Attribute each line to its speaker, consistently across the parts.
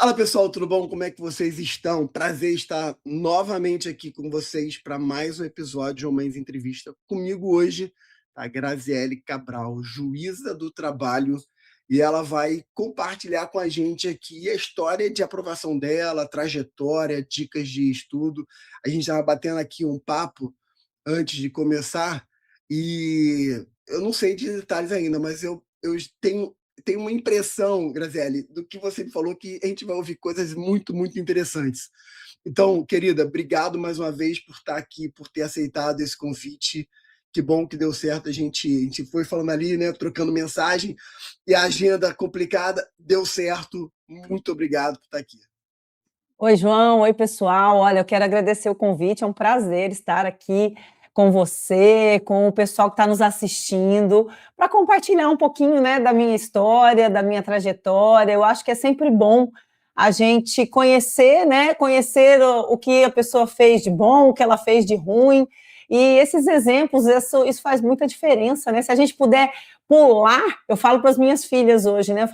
Speaker 1: Fala pessoal, tudo bom? Como é que vocês estão? Prazer estar novamente aqui com vocês para mais um episódio de Homens Entrevista. Comigo hoje a Graziele Cabral, juíza do trabalho, e ela vai compartilhar com a gente aqui a história de aprovação dela, a trajetória, dicas de estudo. A gente estava batendo aqui um papo antes de começar e eu não sei de detalhes ainda, mas eu tenho uma impressão, Graziele, do que você me falou, que a gente vai ouvir coisas muito, muito interessantes. Então, querida, obrigado mais uma vez por estar aqui, por ter aceitado esse convite. Que bom que deu certo. A gente foi falando ali, né, trocando mensagem, e a agenda complicada deu certo. Muito obrigado por estar aqui.
Speaker 2: Oi, João. Oi, pessoal. Olha, eu quero agradecer o convite. É um prazer estar aqui com você, com o pessoal que está nos assistindo, para compartilhar um pouquinho, né, da minha história, da minha trajetória. Eu acho que é sempre bom a gente conhecer, né, conhecer o que a pessoa fez de bom, o que ela fez de ruim. E esses exemplos, isso faz muita diferença, né? Se a gente puder pular, eu falo para as minhas filhas hoje, né?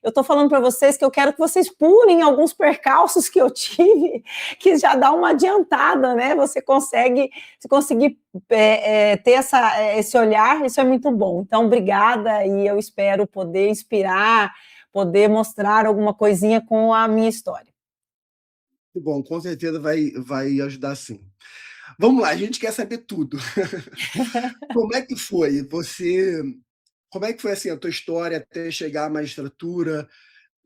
Speaker 2: Eu estou falando para vocês que eu quero que vocês pulem alguns percalços que eu tive, que já dá uma adiantada, né? Você consegue, se conseguir ter esse olhar, isso é muito bom. Então, obrigada, e eu espero poder inspirar, poder mostrar alguma coisinha com a minha história.
Speaker 1: Bom, com certeza vai ajudar sim. Vamos lá, a gente quer saber tudo. Como é que foi? Como é que foi assim a tua história até chegar à magistratura?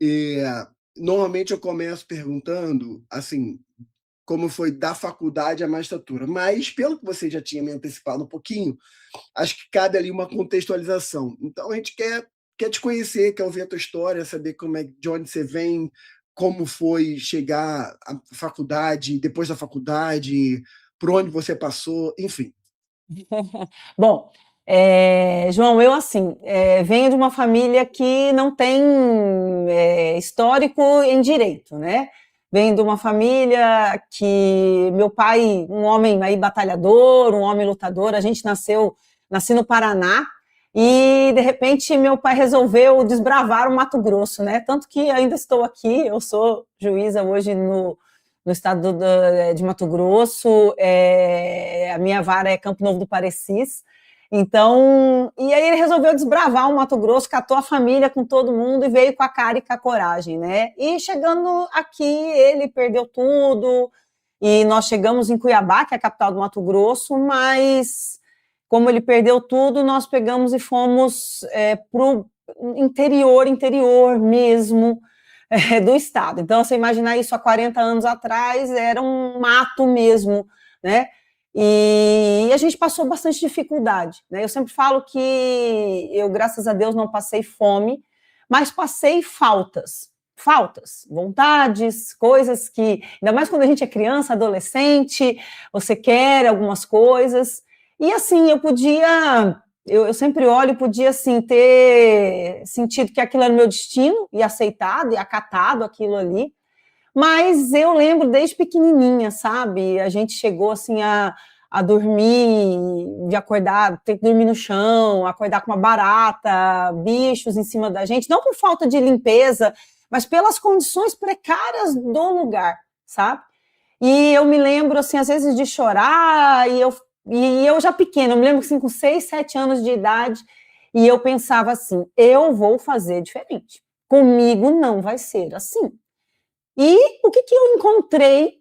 Speaker 1: E, normalmente eu começo perguntando assim, como foi da faculdade à magistratura, mas pelo que você já tinha me antecipado um pouquinho, acho que cabe ali uma contextualização. Então a gente quer te conhecer, quer ouvir a tua história, saber de onde você vem, como foi chegar à faculdade, depois da faculdade, por onde você passou, enfim.
Speaker 2: Bom, João, eu assim, venho de uma família que não tem histórico em direito, né? Venho de uma família que meu pai, um homem aí batalhador, um homem lutador, nasci no Paraná, e de repente meu pai resolveu desbravar o Mato Grosso, né? Tanto que ainda estou aqui, eu sou juíza hoje no estado de Mato Grosso, a minha vara é Campo Novo do Parecis. Então, e aí ele resolveu desbravar o Mato Grosso, catou a família com todo mundo e veio com a cara e com a coragem, né? E chegando aqui, ele perdeu tudo, e nós chegamos em Cuiabá, que é a capital do Mato Grosso, mas como ele perdeu tudo, nós pegamos e fomos para o interior mesmo, do estado. Então, você imaginar isso há 40 anos atrás, era um mato mesmo, né? E a gente passou bastante dificuldade, né? Eu sempre falo que eu, graças a Deus, não passei fome, mas passei faltas, vontades, coisas que, ainda mais quando a gente é criança, adolescente, você quer algumas coisas, e assim, eu sempre olho, podia assim ter sentido que aquilo era o meu destino e aceitado e acatado aquilo ali, mas eu lembro desde pequenininha, sabe? A gente chegou assim a dormir, de acordar, ter que dormir no chão, acordar com uma barata, bichos em cima da gente, não por falta de limpeza, mas pelas condições precárias do lugar, sabe? E eu me lembro, assim, às vezes de chorar, e eu já pequena, eu me lembro assim, com 6, 7 anos de idade, e eu pensava assim, eu vou fazer diferente. Comigo não vai ser assim. E o que eu encontrei?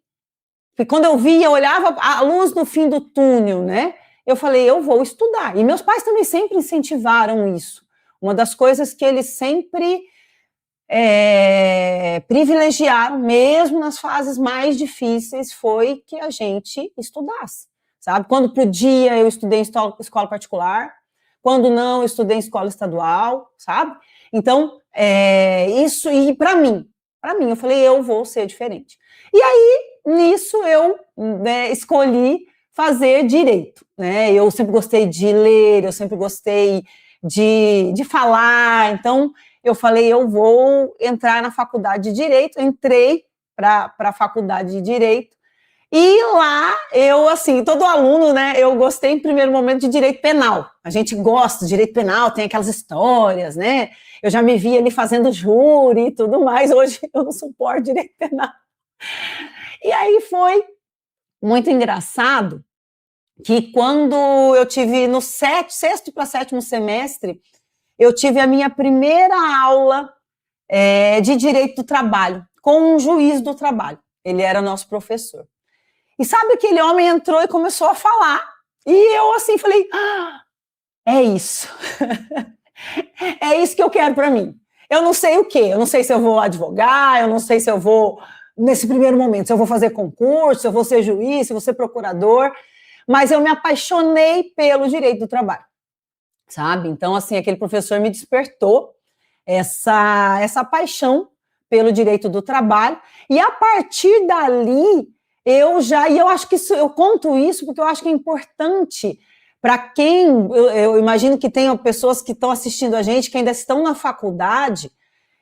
Speaker 2: Porque quando eu olhava a luz no fim do túnel, né? Eu falei, eu vou estudar. E meus pais também sempre incentivaram isso. Uma das coisas que eles sempre privilegiaram, mesmo nas fases mais difíceis, foi que a gente estudasse, sabe? Quando podia, eu estudei em escola particular, quando não, eu estudei em escola estadual, sabe? Então, isso, e para mim, eu falei, eu vou ser diferente. E aí, nisso, eu escolhi fazer direito, né? Eu sempre gostei de ler, eu sempre gostei de falar, então eu falei, eu vou entrar na faculdade de Direito, entrei para a faculdade de Direito, e lá eu, assim, todo aluno, né, eu gostei em primeiro momento de Direito Penal, a gente gosta de Direito Penal, tem aquelas histórias, né, eu já me vi ali fazendo júri e tudo mais, hoje eu não suporto direito penal. E aí foi muito engraçado que quando eu tive no sexto para sétimo semestre, eu tive a minha primeira aula de direito do trabalho, com um juiz do trabalho. Ele era nosso professor. E sabe, aquele homem entrou e começou a falar. E eu assim falei, é isso. É isso que eu quero para mim. Eu não sei o quê, eu não sei se eu vou advogar, eu não sei se eu vou, nesse primeiro momento, se eu vou fazer concurso, se eu vou ser juiz, se eu vou ser procurador, mas eu me apaixonei pelo direito do trabalho, sabe? Então, assim, aquele professor me despertou essa paixão pelo direito do trabalho, e a partir dali, eu acho que eu conto isso porque eu acho que é importante para quem, eu imagino que tenham pessoas que estão assistindo a gente, que ainda estão na faculdade,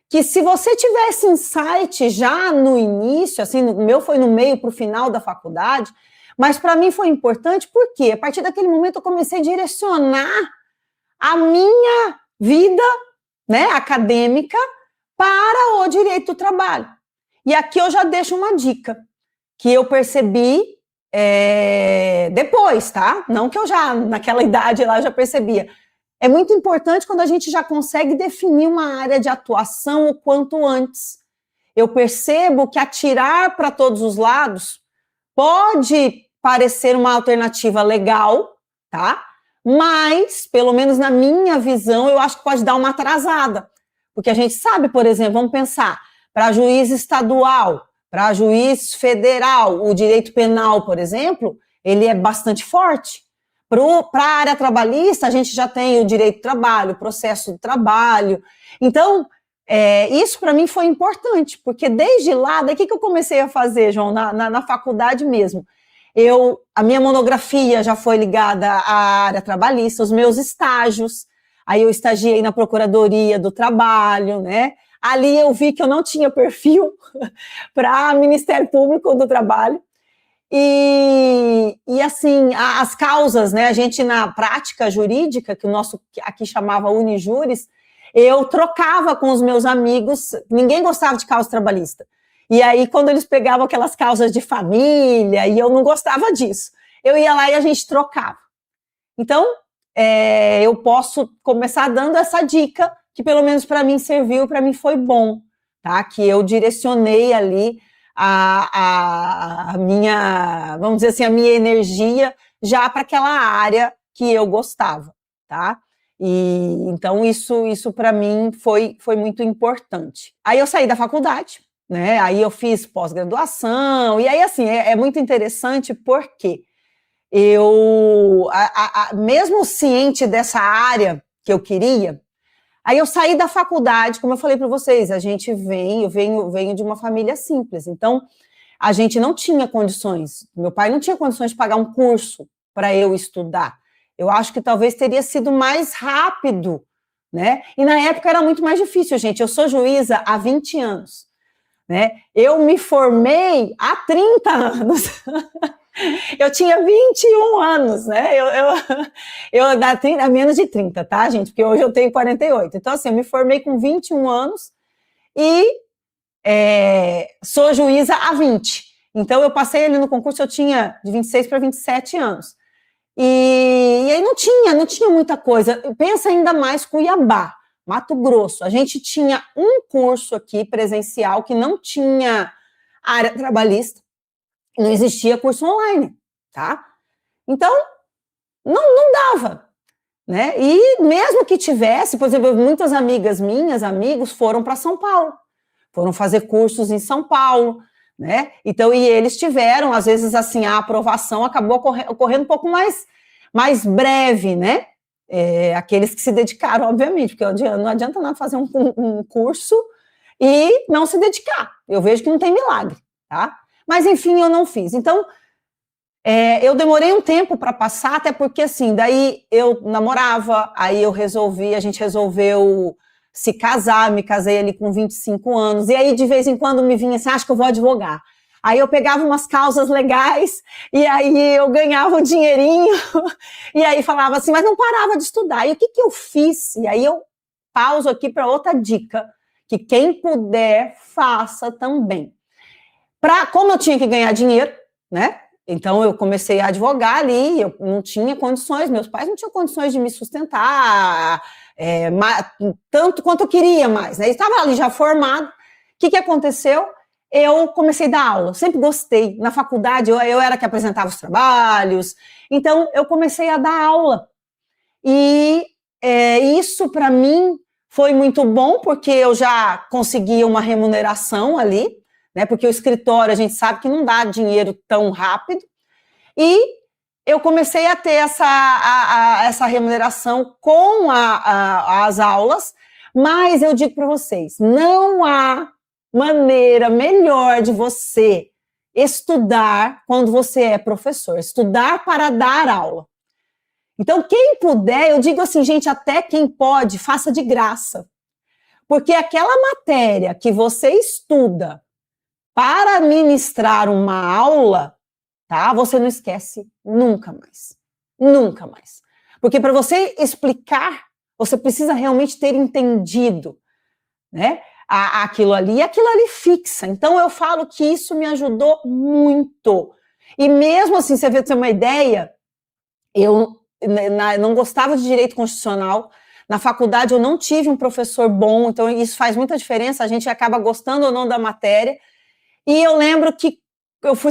Speaker 2: que se você tivesse insight já no início, assim, o meu foi no meio para o final da faculdade, mas para mim foi importante porque a partir daquele momento eu comecei a direcionar a minha vida, né, acadêmica para o direito do trabalho. E aqui eu já deixo uma dica que eu percebi depois, tá? Não que eu já, naquela idade lá, eu já percebia. É muito importante quando a gente já consegue definir uma área de atuação o quanto antes. Eu percebo que atirar para todos os lados pode parecer uma alternativa legal, tá? Mas, pelo menos na minha visão, eu acho que pode dar uma atrasada. Porque a gente sabe, por exemplo, vamos pensar, para juiz estadual, para juiz federal, o direito penal, por exemplo, ele é bastante forte. Para a área trabalhista, a gente já tem o direito do trabalho, o processo do trabalho. Então, isso para mim foi importante, porque desde lá, daí que eu comecei a fazer, João, na faculdade mesmo. A minha monografia já foi ligada à área trabalhista, os meus estágios, aí eu estagiei na Procuradoria do Trabalho, né? Ali eu vi que eu não tinha perfil para Ministério Público do Trabalho. E assim, as causas, né? A gente, na prática jurídica, que o nosso aqui chamava Unijuris, eu trocava com os meus amigos, ninguém gostava de causa trabalhista. E aí, quando eles pegavam aquelas causas de família, e eu não gostava disso, eu ia lá e a gente trocava. Então, eu posso começar dando essa dica, que pelo menos para mim serviu, para mim foi bom, tá? Que eu direcionei ali a minha, vamos dizer assim, a minha energia já para aquela área que eu gostava, tá? E então isso para mim foi muito importante. Aí eu saí da faculdade, né? Aí eu fiz pós-graduação, e aí assim, é muito interessante porque eu, mesmo ciente dessa área que eu queria, aí eu saí da faculdade, como eu falei para vocês, eu venho de uma família simples, então a gente não tinha condições, meu pai não tinha condições de pagar um curso para eu estudar. Eu acho que talvez teria sido mais rápido, né? E na época era muito mais difícil, gente. Eu sou juíza há 20 anos, né? Eu me formei há 30 anos. Eu tinha 21 anos, né? Eu dá menos de 30, tá, gente? Porque hoje eu tenho 48. Então, assim, eu me formei com 21 anos e sou juíza há 20. Então, eu passei ali no concurso, eu tinha de 26 para 27 anos. E aí não tinha muita coisa. Pensa ainda mais Cuiabá, Mato Grosso. A gente tinha um curso aqui presencial que não tinha área trabalhista, não existia curso online, tá? Então, não dava, né? E mesmo que tivesse, por exemplo, muitas amigas minhas, amigos, foram para São Paulo, foram fazer cursos em São Paulo, né? Então, e eles tiveram, às vezes, assim, a aprovação acabou ocorrendo um pouco mais breve, né? Aqueles que se dedicaram, obviamente, porque não adianta nada fazer um curso e não se dedicar. Eu vejo que não tem milagre, tá? Mas, enfim, eu não fiz. Então, eu demorei um tempo para passar, até porque, assim, daí eu namorava, aí a gente resolveu se casar, me casei ali com 25 anos, e aí de vez em quando me vinha assim, acho que eu vou advogar. Aí eu pegava umas causas legais, e aí eu ganhava um dinheirinho, e aí falava assim, mas não parava de estudar. E o que eu fiz? E aí eu pauso aqui para outra dica, que quem puder, faça também. Como eu tinha que ganhar dinheiro, né? Então eu comecei a advogar ali, eu não tinha condições, meus pais não tinham condições de me sustentar, tanto quanto eu queria mais, né? Eu estava ali já formado. O que aconteceu? Eu comecei a dar aula, sempre gostei. Na faculdade eu era que apresentava os trabalhos, então eu comecei a dar aula. E isso para mim foi muito bom, porque eu já conseguia uma remuneração ali, né? Porque o escritório a gente sabe que não dá dinheiro tão rápido. E eu comecei a ter essa remuneração com as aulas, mas eu digo para vocês, não há maneira melhor de você estudar quando você é professor, estudar para dar aula. Então, quem puder, eu digo assim, gente, até quem pode, faça de graça. Porque aquela matéria que você estuda para ministrar uma aula, tá? Você não esquece nunca mais. Nunca mais. Porque para você explicar, você precisa realmente ter entendido, né? Aquilo ali, e aquilo ali fixa. Então, eu falo que isso me ajudou muito. E mesmo assim, você vê, ter uma ideia, eu não gostava de direito constitucional. Na faculdade, eu não tive um professor bom, então isso faz muita diferença, a gente acaba gostando ou não da matéria. E eu lembro que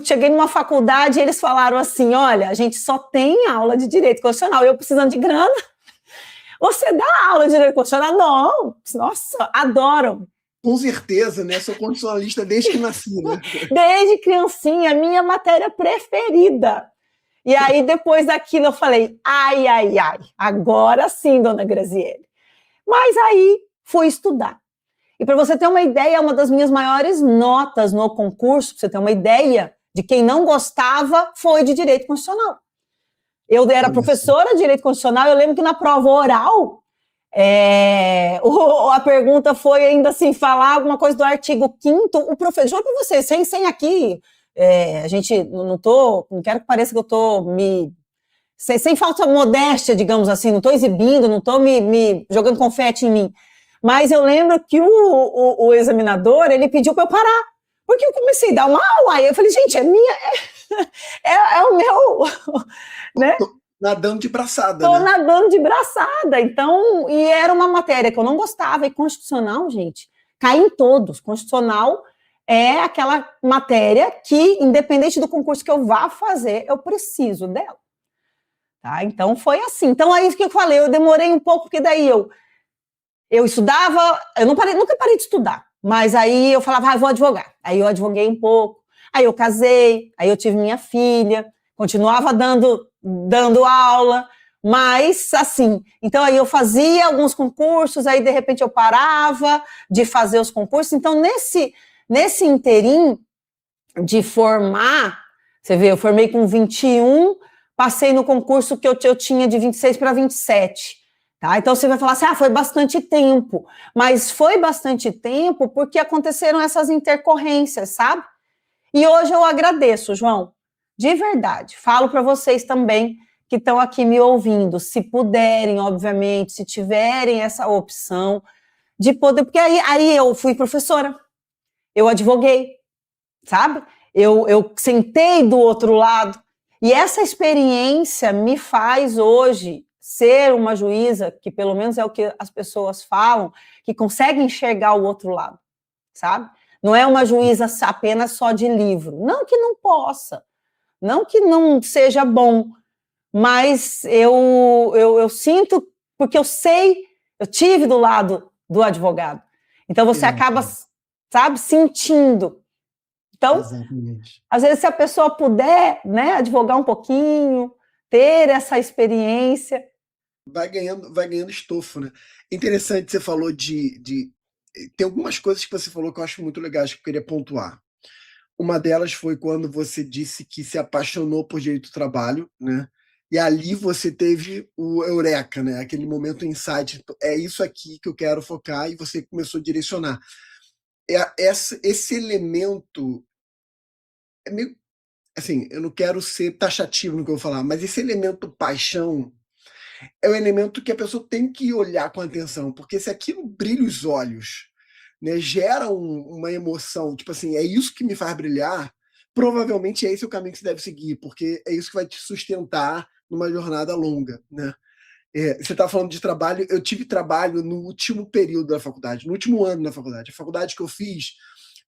Speaker 2: cheguei numa faculdade e eles falaram assim, olha, a gente só tem aula de direito constitucional, eu precisando de grana, você dá aula de direito constitucional? Não, nossa, adoram.
Speaker 1: Com certeza, né? Sou constitucionalista desde que nasci, né?
Speaker 2: Desde criancinha, minha matéria preferida. E aí, depois daquilo, eu falei, ai, agora sim, dona Graziele. Mas aí, fui estudar. E para você ter uma ideia, uma das minhas maiores notas no concurso, para você ter uma ideia de quem não gostava, foi de direito constitucional. Eu era professora de direito constitucional, eu lembro que na prova oral, a pergunta foi ainda assim, falar alguma coisa do artigo 5º, o professor, para você, sem aqui, a gente, não quero que pareça que eu estou sem falsa modéstia, digamos assim, não estou exibindo, não estou me jogando confete em mim. Mas eu lembro que o examinador, ele pediu para eu parar, porque eu comecei a dar uma aula, aí eu falei, gente, é o meu, né?
Speaker 1: Tô nadando de braçada,
Speaker 2: Tô
Speaker 1: né?
Speaker 2: nadando de braçada, então, e era uma matéria que eu não gostava, e constitucional, gente, cai em todos, constitucional é aquela matéria que, independente do concurso que eu vá fazer, eu preciso dela, tá? Então, foi assim, então é isso que eu falei, eu demorei um pouco, porque daí eu estudava, eu nunca parei de estudar, mas aí eu falava, eu vou advogar. Aí eu advoguei um pouco, aí eu casei, aí eu tive minha filha, continuava dando aula, mas assim, então aí eu fazia alguns concursos, aí de repente eu parava de fazer os concursos, então nesse interim de formar, você vê, eu formei com 21, passei no concurso que eu tinha de 26 para 27. Tá? Então você vai falar assim, foi bastante tempo, mas foi bastante tempo porque aconteceram essas intercorrências, sabe? E hoje eu agradeço, João, de verdade. Falo para vocês também que estão aqui me ouvindo, se puderem, obviamente, se tiverem essa opção de poder, porque aí eu fui professora, eu advoguei, sabe? Eu sentei do outro lado, e essa experiência me faz hoje ser uma juíza, que pelo menos é o que as pessoas falam, que consegue enxergar o outro lado, sabe? Não é uma juíza apenas só de livro. Não que não possa, não que não seja bom, mas eu sinto, porque eu sei, eu tive do lado do advogado. Então você acaba, sabe, sentindo. Então,
Speaker 1: exatamente.
Speaker 2: Às vezes, se a pessoa puder, né, advogar um pouquinho, ter essa experiência,
Speaker 1: vai ganhando estofo, né? Interessante, você falou tem algumas coisas que você falou que eu acho muito legais, que eu queria pontuar. Uma delas foi quando você disse que se apaixonou por direito do trabalho, né? E ali você teve o eureka, né? Aquele momento insight, é isso aqui que eu quero focar, e você começou a direcionar. Esse elemento é assim, eu não quero ser taxativo no que eu vou falar, mas esse elemento paixão, é o elemento que a pessoa tem que olhar com atenção, porque se aquilo brilha os olhos, né, gera uma emoção, tipo assim, é isso que me faz brilhar, provavelmente é esse o caminho que você deve seguir, porque é isso que vai te sustentar numa jornada longa, né? Você está falando de trabalho, eu tive trabalho no último período da faculdade, no último ano da faculdade. A faculdade que eu fiz,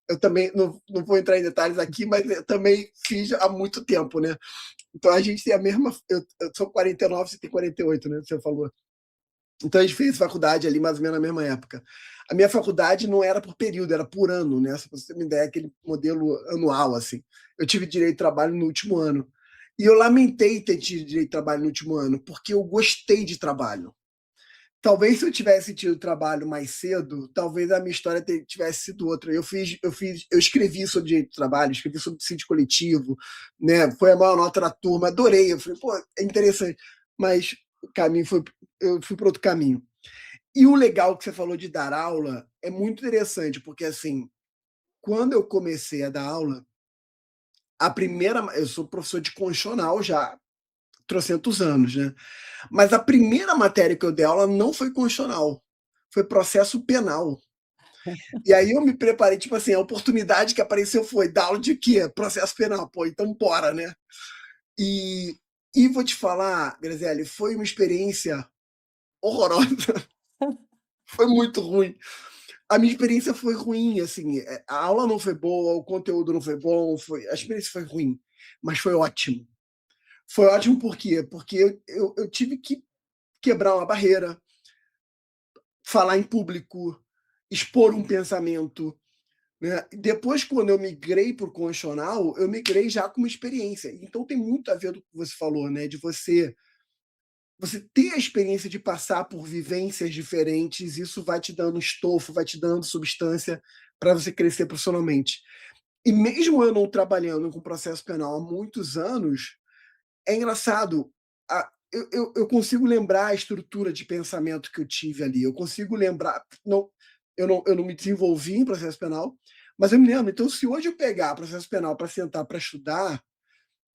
Speaker 1: eu também, não vou entrar em detalhes aqui, mas eu também fiz há muito tempo, né? Então a gente tem a mesma. Eu sou 49, você tem 48, né? Você falou. Então a gente fez faculdade ali mais ou menos na mesma época. A minha faculdade não era por período, era por ano, né? Só para você ter uma ideia, aquele modelo anual, assim. Eu tive direito de trabalho no último ano. E eu lamentei ter tido direito de trabalho no último ano, porque eu gostei de trabalho. Talvez se eu tivesse tido trabalho mais cedo, talvez a minha história tivesse sido outra. Eu escrevi sobre direito do trabalho, escrevi sobre síndico coletivo, né? Foi a maior nota da turma, adorei. Eu falei, pô, é interessante. Mas o caminho foi, eu fui para outro caminho. E o legal que você falou de dar aula é muito interessante, porque assim, quando eu comecei a dar aula, eu sou professor de constitucional já há trocentos anos, né? Mas a primeira matéria que eu dei aula não foi constitucional, foi processo penal. E aí eu me preparei, tipo assim, a oportunidade que apareceu foi dar aula de quê? Processo penal. Pô, então bora, né? E, e vou te falar, Graziele, foi uma experiência horrorosa. Foi muito ruim. A minha experiência foi ruim, assim, a aula não foi boa, o conteúdo não foi bom, a experiência foi ruim, mas foi ótimo. Foi ótimo por quê? Porque eu tive que quebrar uma barreira, falar em público, expor um pensamento, né? Depois, quando eu migrei para o constitucional, eu migrei já com uma experiência. Então tem muito a ver do que você falou, né? De você ter a experiência de passar por vivências diferentes, isso vai te dando estofo, vai te dando substância para você crescer profissionalmente. E mesmo eu não trabalhando com processo penal há muitos anos, é engraçado, eu consigo lembrar a estrutura de pensamento que eu tive ali, eu consigo lembrar, eu não me desenvolvi em processo penal, mas eu me lembro. Então, se hoje eu pegar processo penal para sentar para estudar,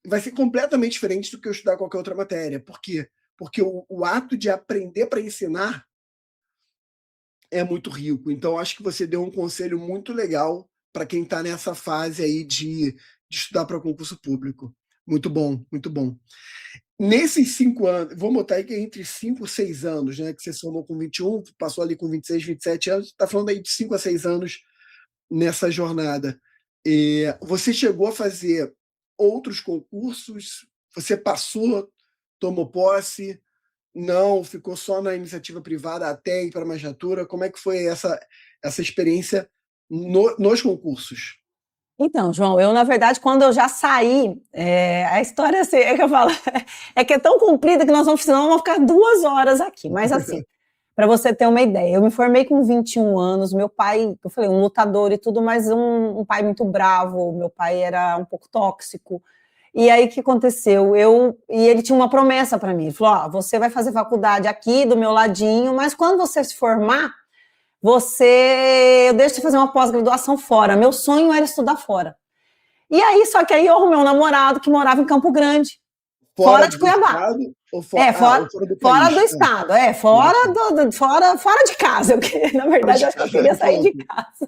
Speaker 1: vai ser completamente diferente do que eu estudar qualquer outra matéria. Por quê? Porque o ato de aprender para ensinar é muito rico. Então, acho que você deu um conselho muito legal para quem está nessa fase aí de estudar para concurso público. Muito bom, muito bom. Nesses 5 anos, vou botar aí que é entre 5 e 6 anos, né? Que você somou com 21, passou ali com 26, 27 anos, está falando aí de 5 a 6 anos nessa jornada. Você chegou a fazer outros concursos? Você passou, tomou posse? Não, ficou só na iniciativa privada até ir para a magistratura? Como é que foi essa experiência nos concursos?
Speaker 2: Então, João, eu, na verdade, quando eu já saí, a história assim, é que eu falo, é que é tão comprida que senão vamos ficar 2 horas aqui. Mas assim, para você ter uma ideia, eu me formei com 21 anos, meu pai, eu falei, um lutador e tudo, mas um pai muito bravo, meu pai era um pouco tóxico. E aí, o que aconteceu? E ele tinha uma promessa para mim, ele falou, você vai fazer faculdade aqui, do meu ladinho, mas quando você se formar, eu deixo de fazer uma pós-graduação fora. Meu sonho era estudar fora. E aí, só que aí eu arrumei um namorado que morava em Campo Grande, fora de
Speaker 1: do
Speaker 2: Cuiabá.
Speaker 1: estado ou
Speaker 2: Fora,
Speaker 1: ou fora do
Speaker 2: fora
Speaker 1: país?
Speaker 2: do estado, fora de casa. Na verdade, eu acho que eu queria sair de casa.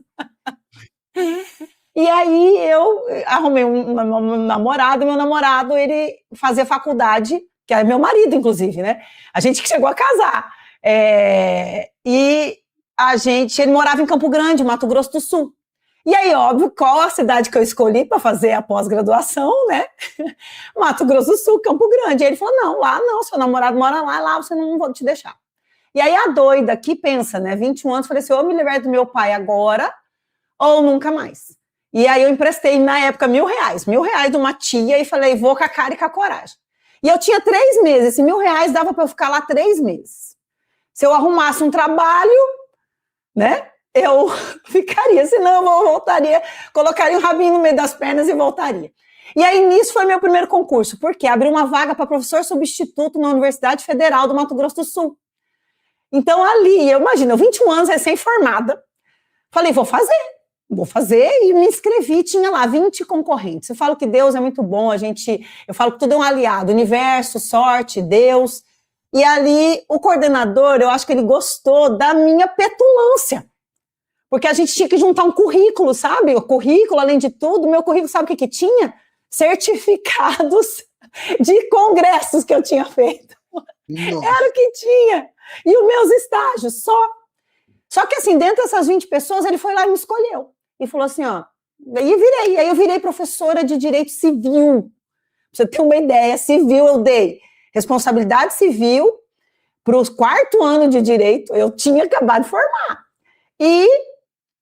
Speaker 2: E aí eu arrumei um namorado, meu namorado, ele fazia faculdade, que é meu marido, inclusive, né? A gente que chegou a casar. E ele morava em Campo Grande, Mato Grosso do Sul. E aí, óbvio, qual a cidade que eu escolhi para fazer a pós-graduação, né? Mato Grosso do Sul, Campo Grande. E ele falou, não, lá não, seu namorado mora lá você não vou te deixar. E aí a doida que pensa, né, 21 anos, falei assim, ou eu me liberto do meu pai agora, ou nunca mais. E aí eu emprestei, na época, R$1.000 de uma tia e falei, vou com a cara e com a coragem. E eu tinha 3 meses, esse R$1.000 dava para eu ficar lá 3 meses. Se eu arrumasse um trabalho, né, eu ficaria, senão eu voltaria, colocaria o rabinho no meio das pernas e voltaria. E aí, nisso foi meu primeiro concurso, porque abriu uma vaga para professor substituto na Universidade Federal do Mato Grosso do Sul. Então, ali, eu imagino, 21 anos, recém-formada, falei, vou fazer, e me inscrevi, tinha lá 20 concorrentes. Eu falo que Deus é muito bom, eu falo que tudo é um aliado, universo, sorte, Deus. E ali, o coordenador, eu acho que ele gostou da minha petulância. Porque a gente tinha que juntar um currículo, sabe? O currículo, além de tudo, meu currículo, sabe o que tinha? Certificados de congressos que eu tinha feito.
Speaker 1: Nossa.
Speaker 2: Era o que tinha. E os meus estágios, só. Só que assim, dentro dessas 20 pessoas, ele foi lá e me escolheu. E falou assim, ó, aí eu virei professora de direito civil. Pra você ter uma ideia, civil eu dei responsabilidade civil para o 4º ano de direito, eu tinha acabado de formar. E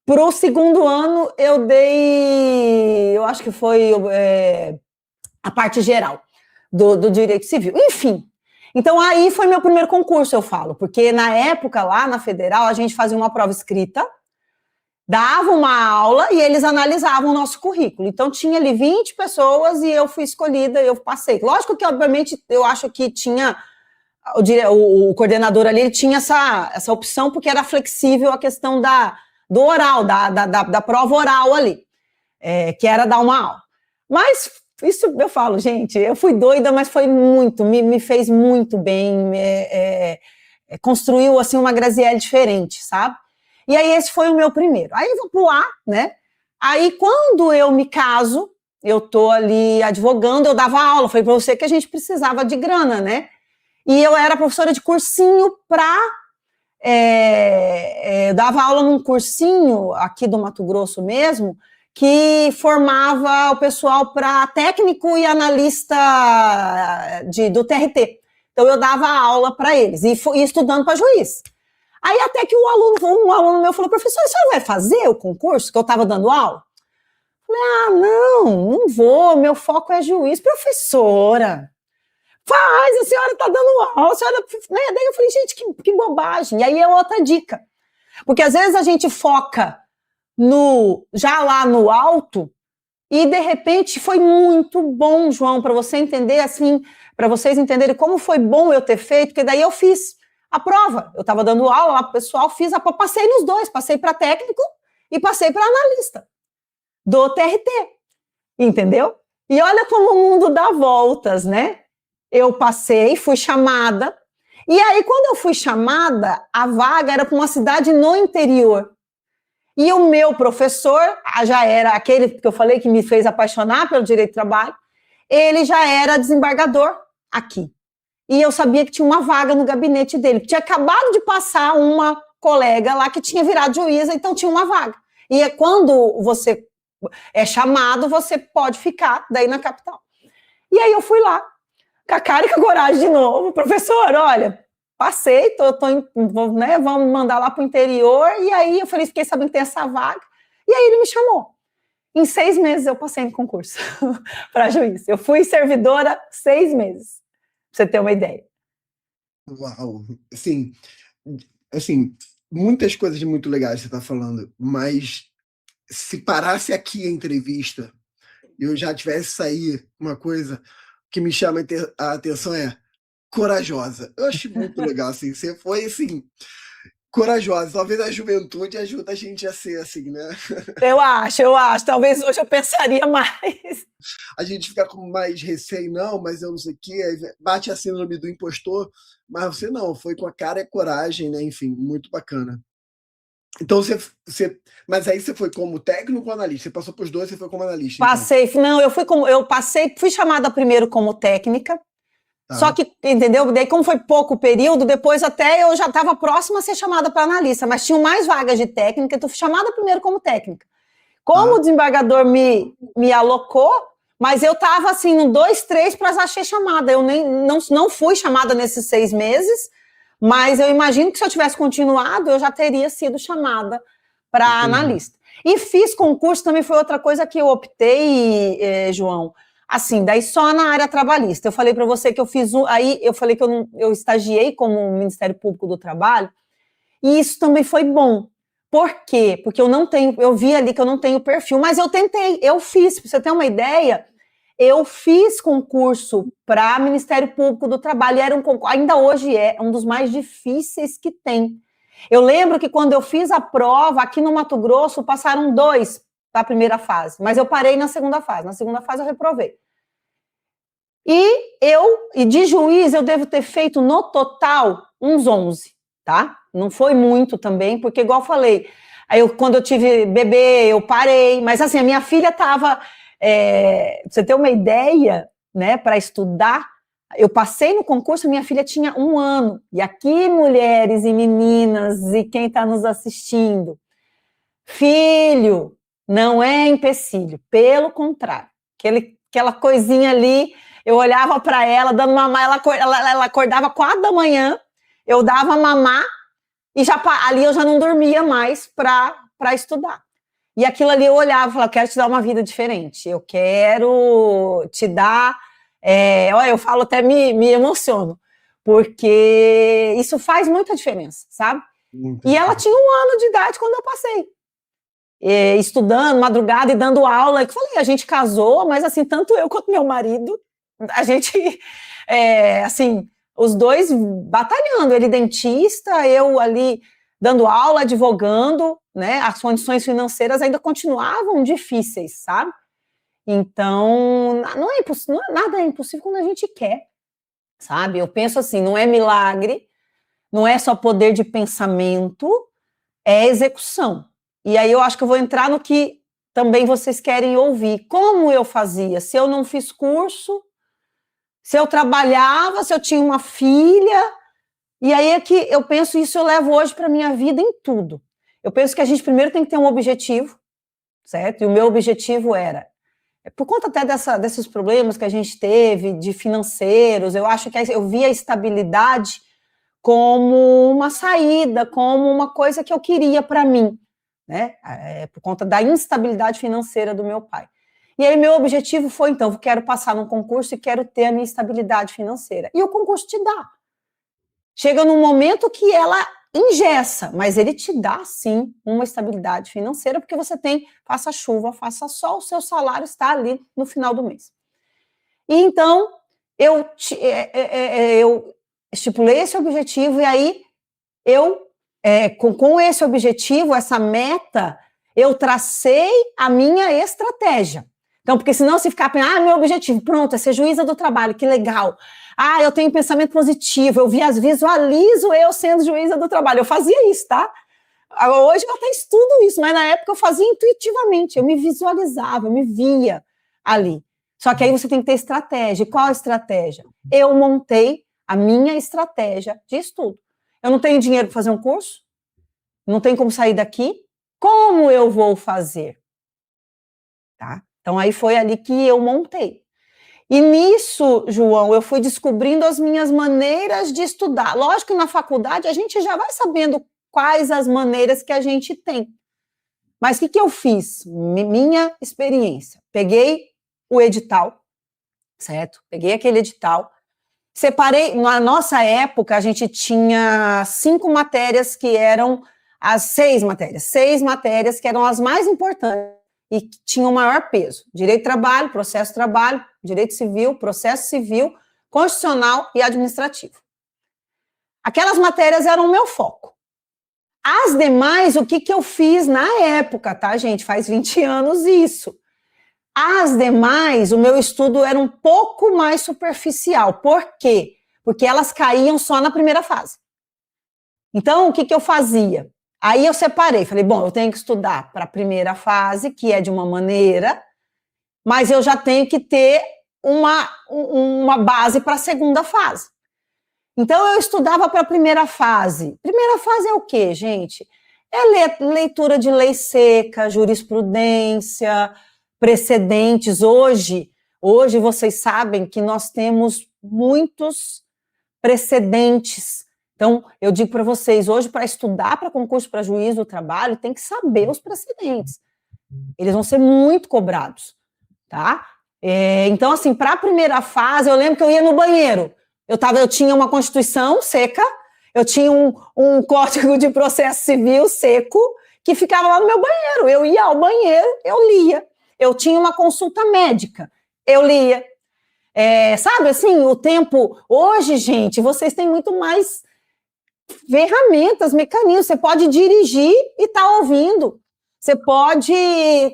Speaker 2: para o 2º ano eu dei, eu acho que foi a parte geral do direito civil. Enfim, então aí foi meu primeiro concurso, eu falo, porque na época lá na Federal a gente fazia uma prova escrita, dava uma aula e eles analisavam o nosso currículo. Então, tinha ali 20 pessoas e eu fui escolhida, eu passei. Lógico que, obviamente, eu acho que tinha o coordenador ali, ele tinha essa opção, porque era flexível a questão do oral, da prova oral ali, que era dar uma aula. Mas, isso eu falo, gente, eu fui doida, mas foi muito, me fez muito bem, construiu, assim, uma Graziele diferente, sabe? E aí esse foi o meu primeiro. Aí eu vou pro ar, né? Aí quando eu me caso, eu tô ali advogando, eu dava aula, falei para você que a gente precisava de grana, né? E eu era professora de cursinho eu dava aula num cursinho aqui do Mato Grosso mesmo, que formava o pessoal para técnico e analista do TRT. Então eu dava aula para eles e estudando para juiz. Aí até que um aluno meu falou, professor, a senhora vai fazer o concurso que eu estava dando aula? Eu falei, não vou, meu foco é juiz. Professora, faz, a senhora está dando aula, a senhora... Daí eu falei, gente, que bobagem. E aí é outra dica, porque às vezes a gente foca já lá no alto e de repente foi muito bom, João, para você entender assim, para vocês entenderem como foi bom eu ter feito, porque daí eu fiz a prova, eu estava dando aula lá pro pessoal, passei nos dois, passei para técnico e passei para analista do TRT, entendeu? E olha como o mundo dá voltas, né? Eu passei, fui chamada, e aí quando eu fui chamada, a vaga era para uma cidade no interior. E o meu professor, já era aquele que eu falei que me fez apaixonar pelo direito do trabalho, ele já era desembargador aqui. E eu sabia que tinha uma vaga no gabinete dele. Tinha acabado de passar uma colega lá que tinha virado juíza, então tinha uma vaga. E quando você é chamado, você pode ficar daí na capital. E aí eu fui lá, com a cara e com a coragem de novo. Professor, olha, passei, né, vamos mandar lá para o interior. E aí eu falei, fiquei sabendo que tem essa vaga. E aí ele me chamou. Em 6 meses eu passei no concurso para juiz. Eu fui servidora 6 meses. Pra você ter uma ideia.
Speaker 1: Uau! Assim, muitas coisas muito legais você está falando, mas se parasse aqui a entrevista e eu já tivesse sair uma coisa que me chama a atenção é corajosa. Eu acho muito legal, assim, você foi, assim, corajosa. Talvez a juventude ajude a gente a ser assim, né?
Speaker 2: Eu acho. Talvez hoje eu pensaria mais.
Speaker 1: A gente fica com mais receio, não, mas eu não sei o quê, bate a síndrome do impostor, mas você não, foi com a cara e a coragem, né? Enfim, muito bacana. Então, mas aí você foi como técnico ou analista? Você passou por os dois, você foi como analista?
Speaker 2: Passei, então. Não, fui chamada primeiro como técnica,
Speaker 1: Tá.
Speaker 2: Só que, entendeu? Daí, como foi pouco período, depois até eu já estava próxima a ser chamada para analista, mas tinham mais vagas de técnica, então fui chamada primeiro como técnica. Como o desembargador me alocou, mas eu estava assim, no 2, 3 para já ser chamada. Eu não fui chamada nesses 6 meses, mas eu imagino que se eu tivesse continuado, eu já teria sido chamada para analista. E fiz concurso, também foi outra coisa que eu optei, João, assim, daí só na área trabalhista. Eu falei para você que eu fiz aí eu falei que eu estagiei como Ministério Público do Trabalho, e isso também foi bom. Por quê? Porque eu vi ali que eu não tenho perfil, mas eu tentei, eu fiz, para você ter uma ideia, eu fiz concurso para Ministério Público do Trabalho, e era ainda hoje é um dos mais difíceis que tem. Eu lembro que quando eu fiz a prova, aqui no Mato Grosso, passaram 2 para a primeira fase, mas eu parei na segunda fase. Na segunda fase eu reprovei. E de juiz eu devo ter feito no total uns 11, tá? Não foi muito também, porque igual eu falei, quando eu tive bebê, eu parei, mas assim, a minha filha estava, pra você ter uma ideia, né, para estudar, eu passei no concurso, minha filha tinha 1 ano, e aqui, mulheres e meninas, e quem está nos assistindo, filho não é empecilho, pelo contrário, aquela coisinha ali, eu olhava para ela, dando mamar, ela acordava 4 da manhã, eu dava mamar, e ali eu já não dormia mais para estudar. E aquilo ali eu olhava e falava, eu quero te dar uma vida diferente, eu quero te dar... olha, eu falo até me emociono, porque isso faz muita diferença, sabe? E ela tinha 1 ano de idade quando eu passei. Estudando, madrugada e dando aula. Eu falei, a gente casou, mas assim, tanto eu quanto meu marido, a gente, assim, os dois batalhando, ele dentista, eu ali dando aula, advogando, né? As condições financeiras ainda continuavam difíceis, sabe? Então, nada é impossível quando a gente quer, sabe? Eu penso assim, não é milagre, não é só poder de pensamento, é execução. E aí eu acho que eu vou entrar no que também vocês querem ouvir. Como eu fazia? Se eu não fiz curso, se eu trabalhava, se eu tinha uma filha. E aí é que eu penso, isso eu levo hoje para a minha vida em tudo. Eu penso que a gente primeiro tem que ter um objetivo, certo? E o meu objetivo era, por conta até desses problemas que a gente teve, de financeiros, eu acho que eu via a estabilidade como uma saída, como uma coisa que eu queria para mim, né? Por conta da instabilidade financeira do meu pai. E aí meu objetivo foi, então, eu quero passar num concurso e quero ter a minha estabilidade financeira. E o concurso te dá. Chega num momento que ela engessa, mas ele te dá, sim, uma estabilidade financeira, porque você tem, faça chuva, faça sol, o seu salário está ali no final do mês. E então, eu estipulei esse objetivo e aí com esse objetivo, essa meta, eu tracei a minha estratégia. Então, porque senão se ficar pensando, meu objetivo, pronto, é ser juíza do trabalho, que legal. Eu tenho pensamento positivo, eu visualizo eu sendo juíza do trabalho. Eu fazia isso, tá? Hoje eu até estudo isso, mas na época eu fazia intuitivamente, eu me visualizava, eu me via ali. Só que aí você tem que ter estratégia. Qual a estratégia? Eu montei a minha estratégia de estudo. Eu não tenho dinheiro para fazer um curso, não tenho como sair daqui, como eu vou fazer? Tá? Então, aí foi ali que eu montei. E nisso, João, eu fui descobrindo as minhas maneiras de estudar. Lógico que na faculdade a gente já vai sabendo quais as maneiras que a gente tem. Mas o que eu fiz? Minha experiência. Peguei o edital, certo? Peguei aquele edital, separei. Na nossa época, a gente tinha 5 matérias que eram as 6 matérias que eram as mais importantes e que tinham o maior peso. Direito do trabalho, processo do trabalho, direito civil, processo civil, constitucional e administrativo. Aquelas matérias eram o meu foco. As demais, o que eu fiz na época, tá, gente? Faz 20 anos isso. As demais, o meu estudo era um pouco mais superficial. Por quê? Porque elas caíam só na primeira fase. Então, o que eu fazia? Aí eu separei, falei, bom, eu tenho que estudar para a primeira fase, que é de uma maneira, mas eu já tenho que ter uma base para a segunda fase. Então, eu estudava para a primeira fase. Primeira fase é o quê, gente? É leitura de lei seca, jurisprudência, precedentes. Hoje vocês sabem que nós temos muitos precedentes. Então, eu digo para vocês, hoje, para estudar para concurso para juiz do trabalho, tem que saber os precedentes. Eles vão ser muito cobrados, tá? Então, assim, para a primeira fase, eu lembro que eu ia no banheiro. Eu tinha uma Constituição seca, eu tinha um Código de Processo Civil seco, que ficava lá no meu banheiro. Eu ia ao banheiro, eu lia. Eu tinha uma consulta médica, eu lia. Sabe, assim, o tempo... Hoje, gente, vocês têm muito mais ferramentas, mecanismos. Você pode dirigir e tá ouvindo. Você pode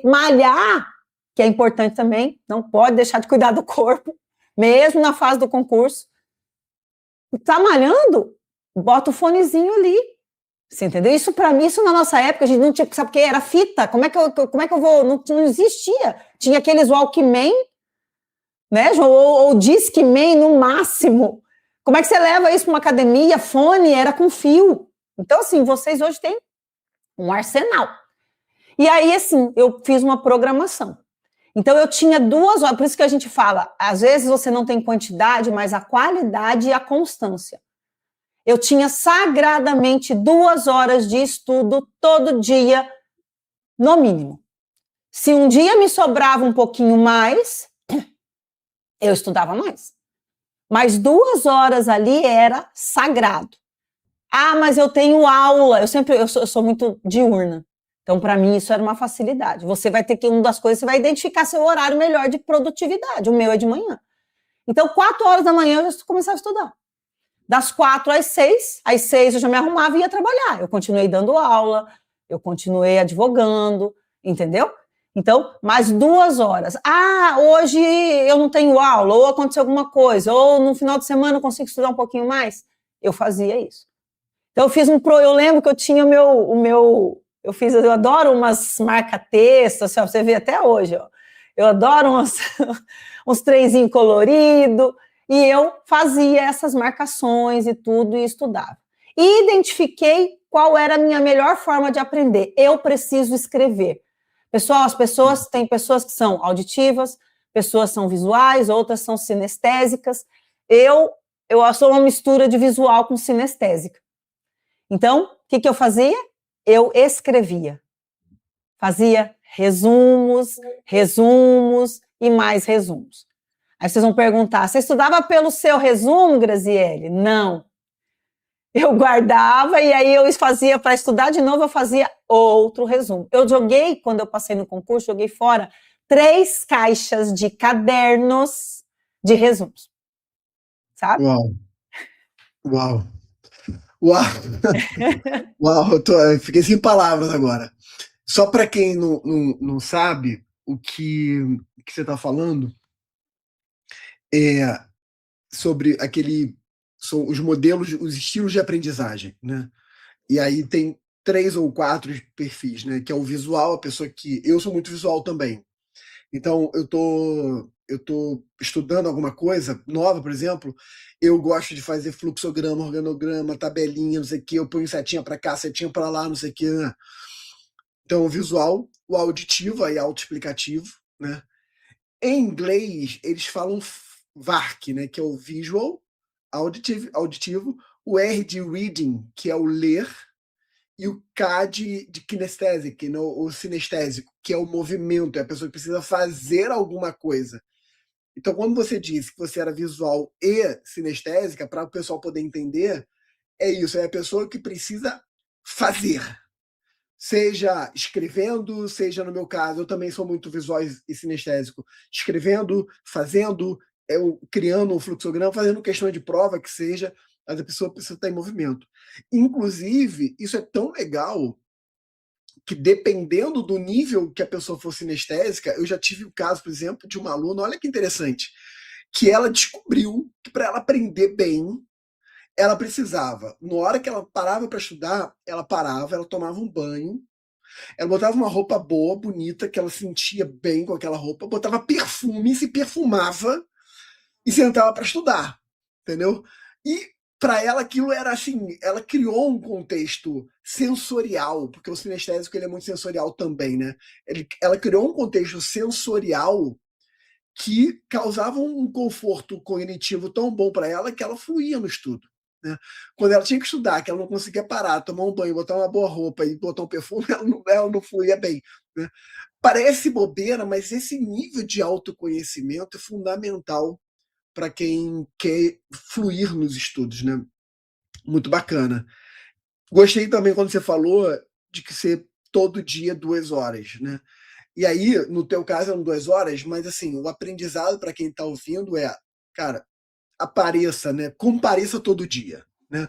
Speaker 2: malhar, que é importante também, não pode deixar de cuidar do corpo, mesmo na fase do concurso. Tá malhando? Bota o fonezinho ali. Você entendeu? Isso para mim, isso na nossa época, a gente não tinha, sabe o que era fita? Como é que eu vou? Não existia. Tinha aqueles Walkman, né, João? Ou Discman no máximo. Como é que você leva isso para uma academia? Fone era com fio. Então, assim, vocês hoje têm um arsenal. E aí, assim, eu fiz uma programação. Então, eu tinha 2 horas, por isso que a gente fala, às vezes você não tem quantidade, mas a qualidade e a constância. Eu tinha sagradamente 2 horas de estudo todo dia, no mínimo. Se um dia me sobrava um pouquinho mais, eu estudava mais. Mas 2 horas ali era sagrado. Ah, mas eu tenho aula. Eu sou muito diurna. Então, para mim, isso era uma facilidade. Você vai ter que, uma das coisas, você vai identificar seu horário melhor de produtividade. O meu é de manhã. Então, 4 horas da manhã eu já começava a estudar. Das 4 às 6 eu já me arrumava e ia trabalhar. Eu continuei dando aula, eu continuei advogando, entendeu? Então, mais 2 horas. Ah, hoje eu não tenho aula, ou aconteceu alguma coisa, ou no final de semana eu consigo estudar um pouquinho mais. Eu fazia isso. Então, eu lembro que eu tinha eu adoro umas marca-textos, assim, você vê até hoje, ó. Eu adoro uns trenzinhos coloridos, e eu fazia essas marcações e tudo, e estudava. E identifiquei qual era a minha melhor forma de aprender. Eu preciso escrever. Pessoal, tem pessoas que são auditivas, pessoas são visuais, outras são sinestésicas. Eu sou uma mistura de visual com sinestésica. Então, o que eu fazia? Eu escrevia. Fazia resumos e mais resumos. Aí vocês vão perguntar, você estudava pelo seu resumo, Graziele? Não. Eu guardava e aí eu fazia, para estudar de novo, eu fazia outro resumo. Eu joguei, quando eu passei no concurso, joguei fora 3 caixas de cadernos de resumos. Sabe?
Speaker 1: Uau. Uau. Uau. Uau, eu fiquei sem palavras agora. Só para quem não sabe o que você está falando, é sobre são os modelos, os estilos de aprendizagem, né? E aí tem 3 ou 4 perfis, né? Que é o visual, a pessoa que... Eu sou muito visual também. Então, eu tô estudando alguma coisa nova, por exemplo, eu gosto de fazer fluxograma, organograma, tabelinha, não sei o quê, eu ponho setinha para cá, setinha para lá, não sei o quê, né? Então, o visual, o auditivo, aí autoexplicativo, né? Em inglês, eles falam VARK, né? Que é o visual, auditivo, o R de reading, que é o ler, e o K de kinesthetic, né? O sinestésico, que é o movimento, é a pessoa que precisa fazer alguma coisa. Então, quando você disse que você era visual e sinestésica, para o pessoal poder entender, é isso, é a pessoa que precisa fazer. Seja escrevendo, seja, no meu caso, eu também sou muito visual e sinestésico, escrevendo, fazendo, criando um fluxograma, fazendo questão de prova, que seja, mas a pessoa precisa estar em movimento. Inclusive, isso é tão legal que, dependendo do nível que a pessoa for sinestésica, eu já tive o caso, por exemplo, de uma aluna, olha que interessante, que ela descobriu que, para ela aprender bem, ela precisava, na hora que ela parava para estudar, ela parava, ela tomava um banho, ela botava uma roupa boa, bonita, que ela sentia bem com aquela roupa, botava perfume, se perfumava e sentava para estudar, entendeu? E para ela aquilo era assim, ela criou um contexto sensorial, porque o sinestésico ele é muito sensorial também, né? Ela criou um contexto sensorial que causava um conforto cognitivo tão bom para ela que ela fluía no estudo. Né? Quando ela tinha que estudar, que ela não conseguia parar, tomar um banho, botar uma boa roupa e botar um perfume, ela não fluía bem. Né? Parece bobeira, mas esse nível de autoconhecimento é fundamental para quem quer fluir nos estudos. Né? Muito bacana. Gostei também quando você falou de que você todo dia 2 horas. Né? E aí, no teu caso, eram 2 horas, mas assim, o aprendizado para quem está ouvindo é, cara, apareça, né? Compareça todo dia, né?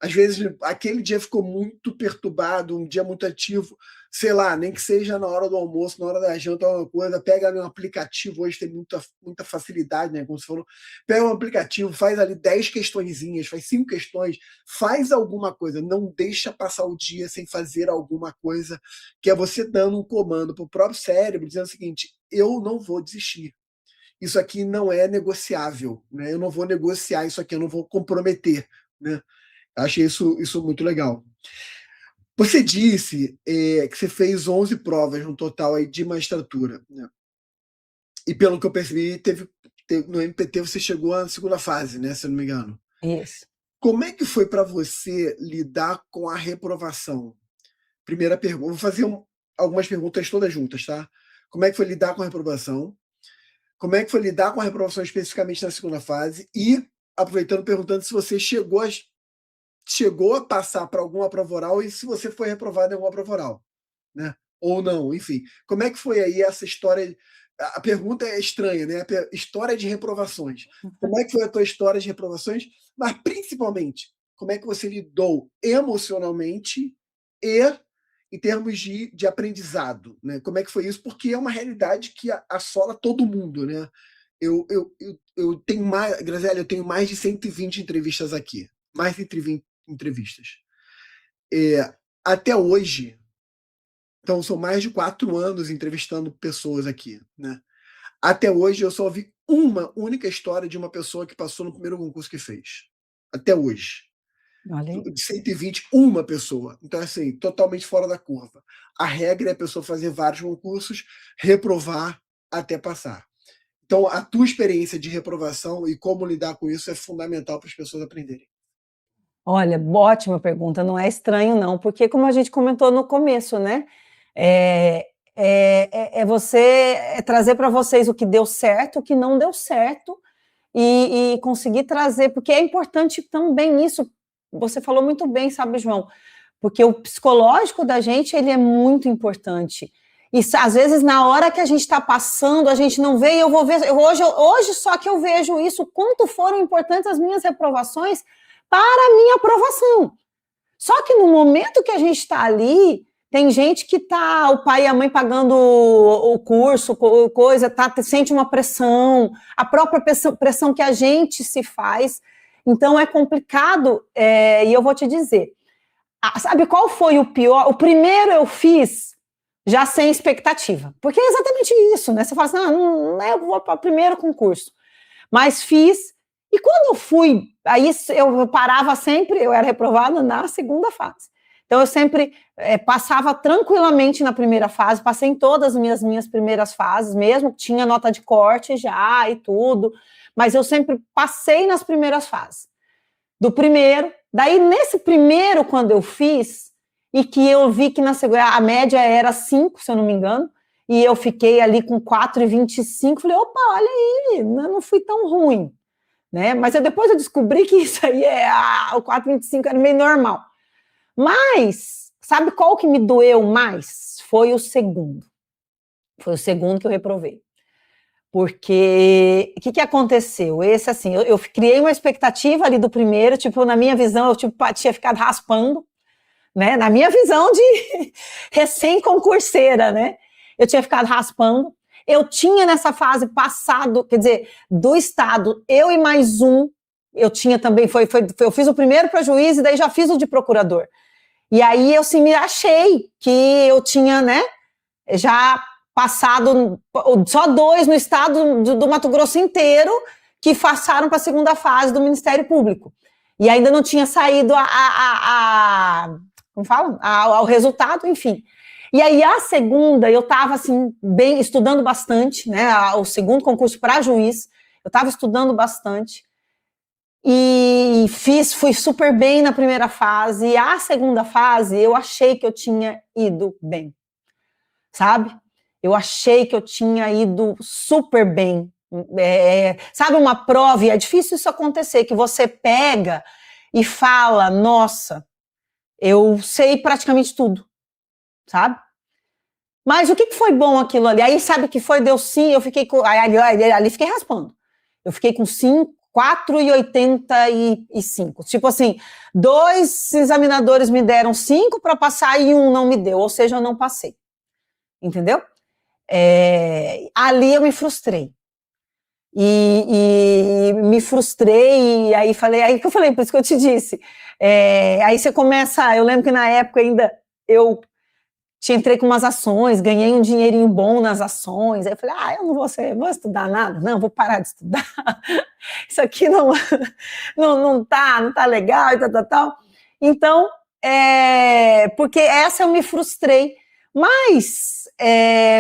Speaker 1: às vezes aquele dia ficou muito perturbado, um dia muito ativo, sei lá, nem que seja na hora do almoço, na hora da janta, alguma coisa, pega ali um aplicativo, hoje tem muita facilidade, né, como você falou, pega um aplicativo, faz ali 10 questõezinhas, faz 5 questões, faz alguma coisa, não deixa passar o dia sem fazer alguma coisa, que é você dando um comando para o próprio cérebro, dizendo o seguinte, eu não vou desistir. Isso aqui não é negociável, né? Eu não vou negociar isso aqui, eu não vou comprometer, né? Achei isso muito legal. Você disse que você fez 11 provas no total aí de magistratura, né? E pelo que eu percebi, no MPT você chegou à segunda fase, né? Se eu não me engano.
Speaker 2: Isso.
Speaker 1: Como é que foi para você lidar com a reprovação? Primeira pergunta, vou fazer algumas perguntas todas juntas, tá? Como é que foi lidar com a reprovação? Como é que foi lidar com a reprovação especificamente na segunda fase? E, aproveitando, perguntando se você chegou a passar para alguma prova oral e se você foi reprovado em alguma prova oral, né? Ou não, enfim. Como é que foi aí essa história? A pergunta é estranha, né? História de reprovações. Como é que foi a tua história de reprovações? Mas, principalmente, como é que você lidou emocionalmente e em termos de aprendizado, né? Como é que foi isso? Porque é uma realidade que assola todo mundo, né? Eu tenho mais, Graziella, eu tenho mais de 120 entrevistas aqui. Mais de 120 entrevistas. Até hoje, então são mais de 4 anos entrevistando pessoas aqui, né? Até hoje eu só ouvi uma única história de uma pessoa que passou no primeiro concurso que fez. Até hoje. De 120, uma pessoa. Então, assim, totalmente fora da curva. A regra é a pessoa fazer vários concursos, reprovar até passar. Então, a tua experiência de reprovação e como lidar com isso é fundamental para as pessoas aprenderem.
Speaker 2: Olha, ótima pergunta, não é estranho não, porque como a gente comentou no começo, né, você trazer para vocês o que deu certo, o que não deu certo, e conseguir trazer, porque é importante também isso, você falou muito bem, sabe, João, porque o psicológico da gente, ele é muito importante, e às vezes na hora que a gente está passando, a gente não vê, e eu vou ver, hoje só que eu vejo isso, quanto foram importantes as minhas reprovações, para a minha aprovação. Só que no momento que a gente está ali, tem gente que tá, o pai e a mãe pagando o curso, coisa, sente uma pressão, a própria pressão que a gente se faz. Então é complicado, e eu vou te dizer, sabe qual foi o pior? O primeiro eu fiz já sem expectativa, porque é exatamente isso, né? Você fala assim, não eu vou para o primeiro concurso, mas fiz. E quando eu fui, aí eu parava sempre, eu era reprovada na segunda fase. Então eu sempre passava tranquilamente na primeira fase, passei em todas as minhas primeiras fases, mesmo tinha nota de corte já e tudo, mas eu sempre passei nas primeiras fases. Do primeiro, daí nesse primeiro, quando eu fiz, e que eu vi que na segunda, a média era 5, se eu não me engano, e eu fiquei ali com 4,25, falei, opa, olha aí, não fui tão ruim. Né? Mas depois eu descobri que isso aí o 4,25 era meio normal. Mas, sabe qual que me doeu mais? Foi o segundo. Foi o segundo que eu reprovei. Porque, o que aconteceu? Esse, assim, eu criei uma expectativa ali do primeiro, tipo, na minha visão, eu tinha ficado raspando, né? Na minha visão de recém-concurseira, né? Eu tinha ficado raspando. Eu tinha nessa fase passado, quer dizer, do estado, eu e mais um, eu tinha também, eu fiz o primeiro para juiz e daí já fiz o de procurador. E aí eu sim me achei que eu tinha, né, já passado só 2 no estado do Mato Grosso inteiro que passaram para a segunda fase do Ministério Público. E ainda não tinha saído como fala? Ao resultado, enfim. E aí a segunda, eu estava assim, bem, estudando bastante, né, o segundo concurso para juiz, eu estava estudando bastante, e fui super bem na primeira fase, e a segunda fase eu achei que eu tinha ido bem, sabe? Eu achei que eu tinha ido super bem, sabe uma prova, e é difícil isso acontecer, que você pega e fala, nossa, eu sei praticamente tudo, sabe? Mas o que foi bom aquilo ali? Aí sabe o que foi? Deu sim, eu fiquei com... ali fiquei raspando. Eu fiquei com 5, 4,85. Tipo assim, 2 examinadores me deram 5 para passar e 1 não me deu, ou seja, eu não passei. Entendeu? Ali eu me frustrei. E me frustrei, e aí que eu falei, por isso que eu te disse. Aí você começa, eu lembro que na época ainda eu entrei com umas ações, ganhei um dinheirinho bom nas ações, aí eu falei, eu não vou estudar nada, não, vou parar de estudar, isso aqui não tá legal, e tal. Então, porque essa eu me frustrei, mas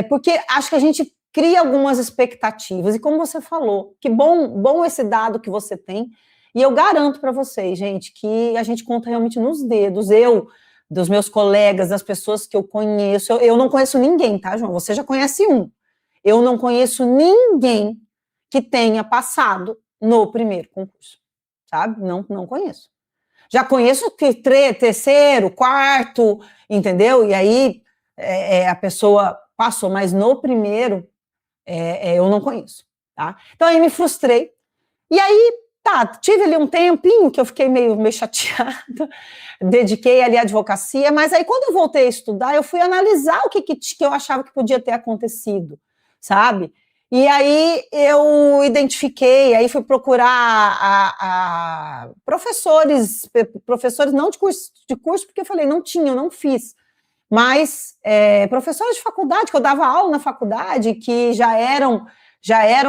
Speaker 2: porque acho que a gente cria algumas expectativas, e como você falou, que bom esse dado que você tem, e eu garanto para vocês, gente, que a gente conta realmente nos dedos, dos meus colegas, das pessoas que eu conheço, eu não conheço ninguém, tá, João? Você já conhece um. Eu não conheço ninguém que tenha passado no primeiro concurso, sabe? Não conheço. Já conheço terceiro, quarto, entendeu? E aí a pessoa passou, mas no primeiro eu não conheço, tá? Então aí me frustrei. E aí, tive ali um tempinho que eu fiquei meio chateada, dediquei ali à advocacia, mas aí quando eu voltei a estudar, eu fui analisar o que eu achava que podia ter acontecido, sabe? E aí eu identifiquei, aí fui procurar professores não de curso, porque eu falei, eu não fiz, mas professores de faculdade, que eu dava aula na faculdade, que já eram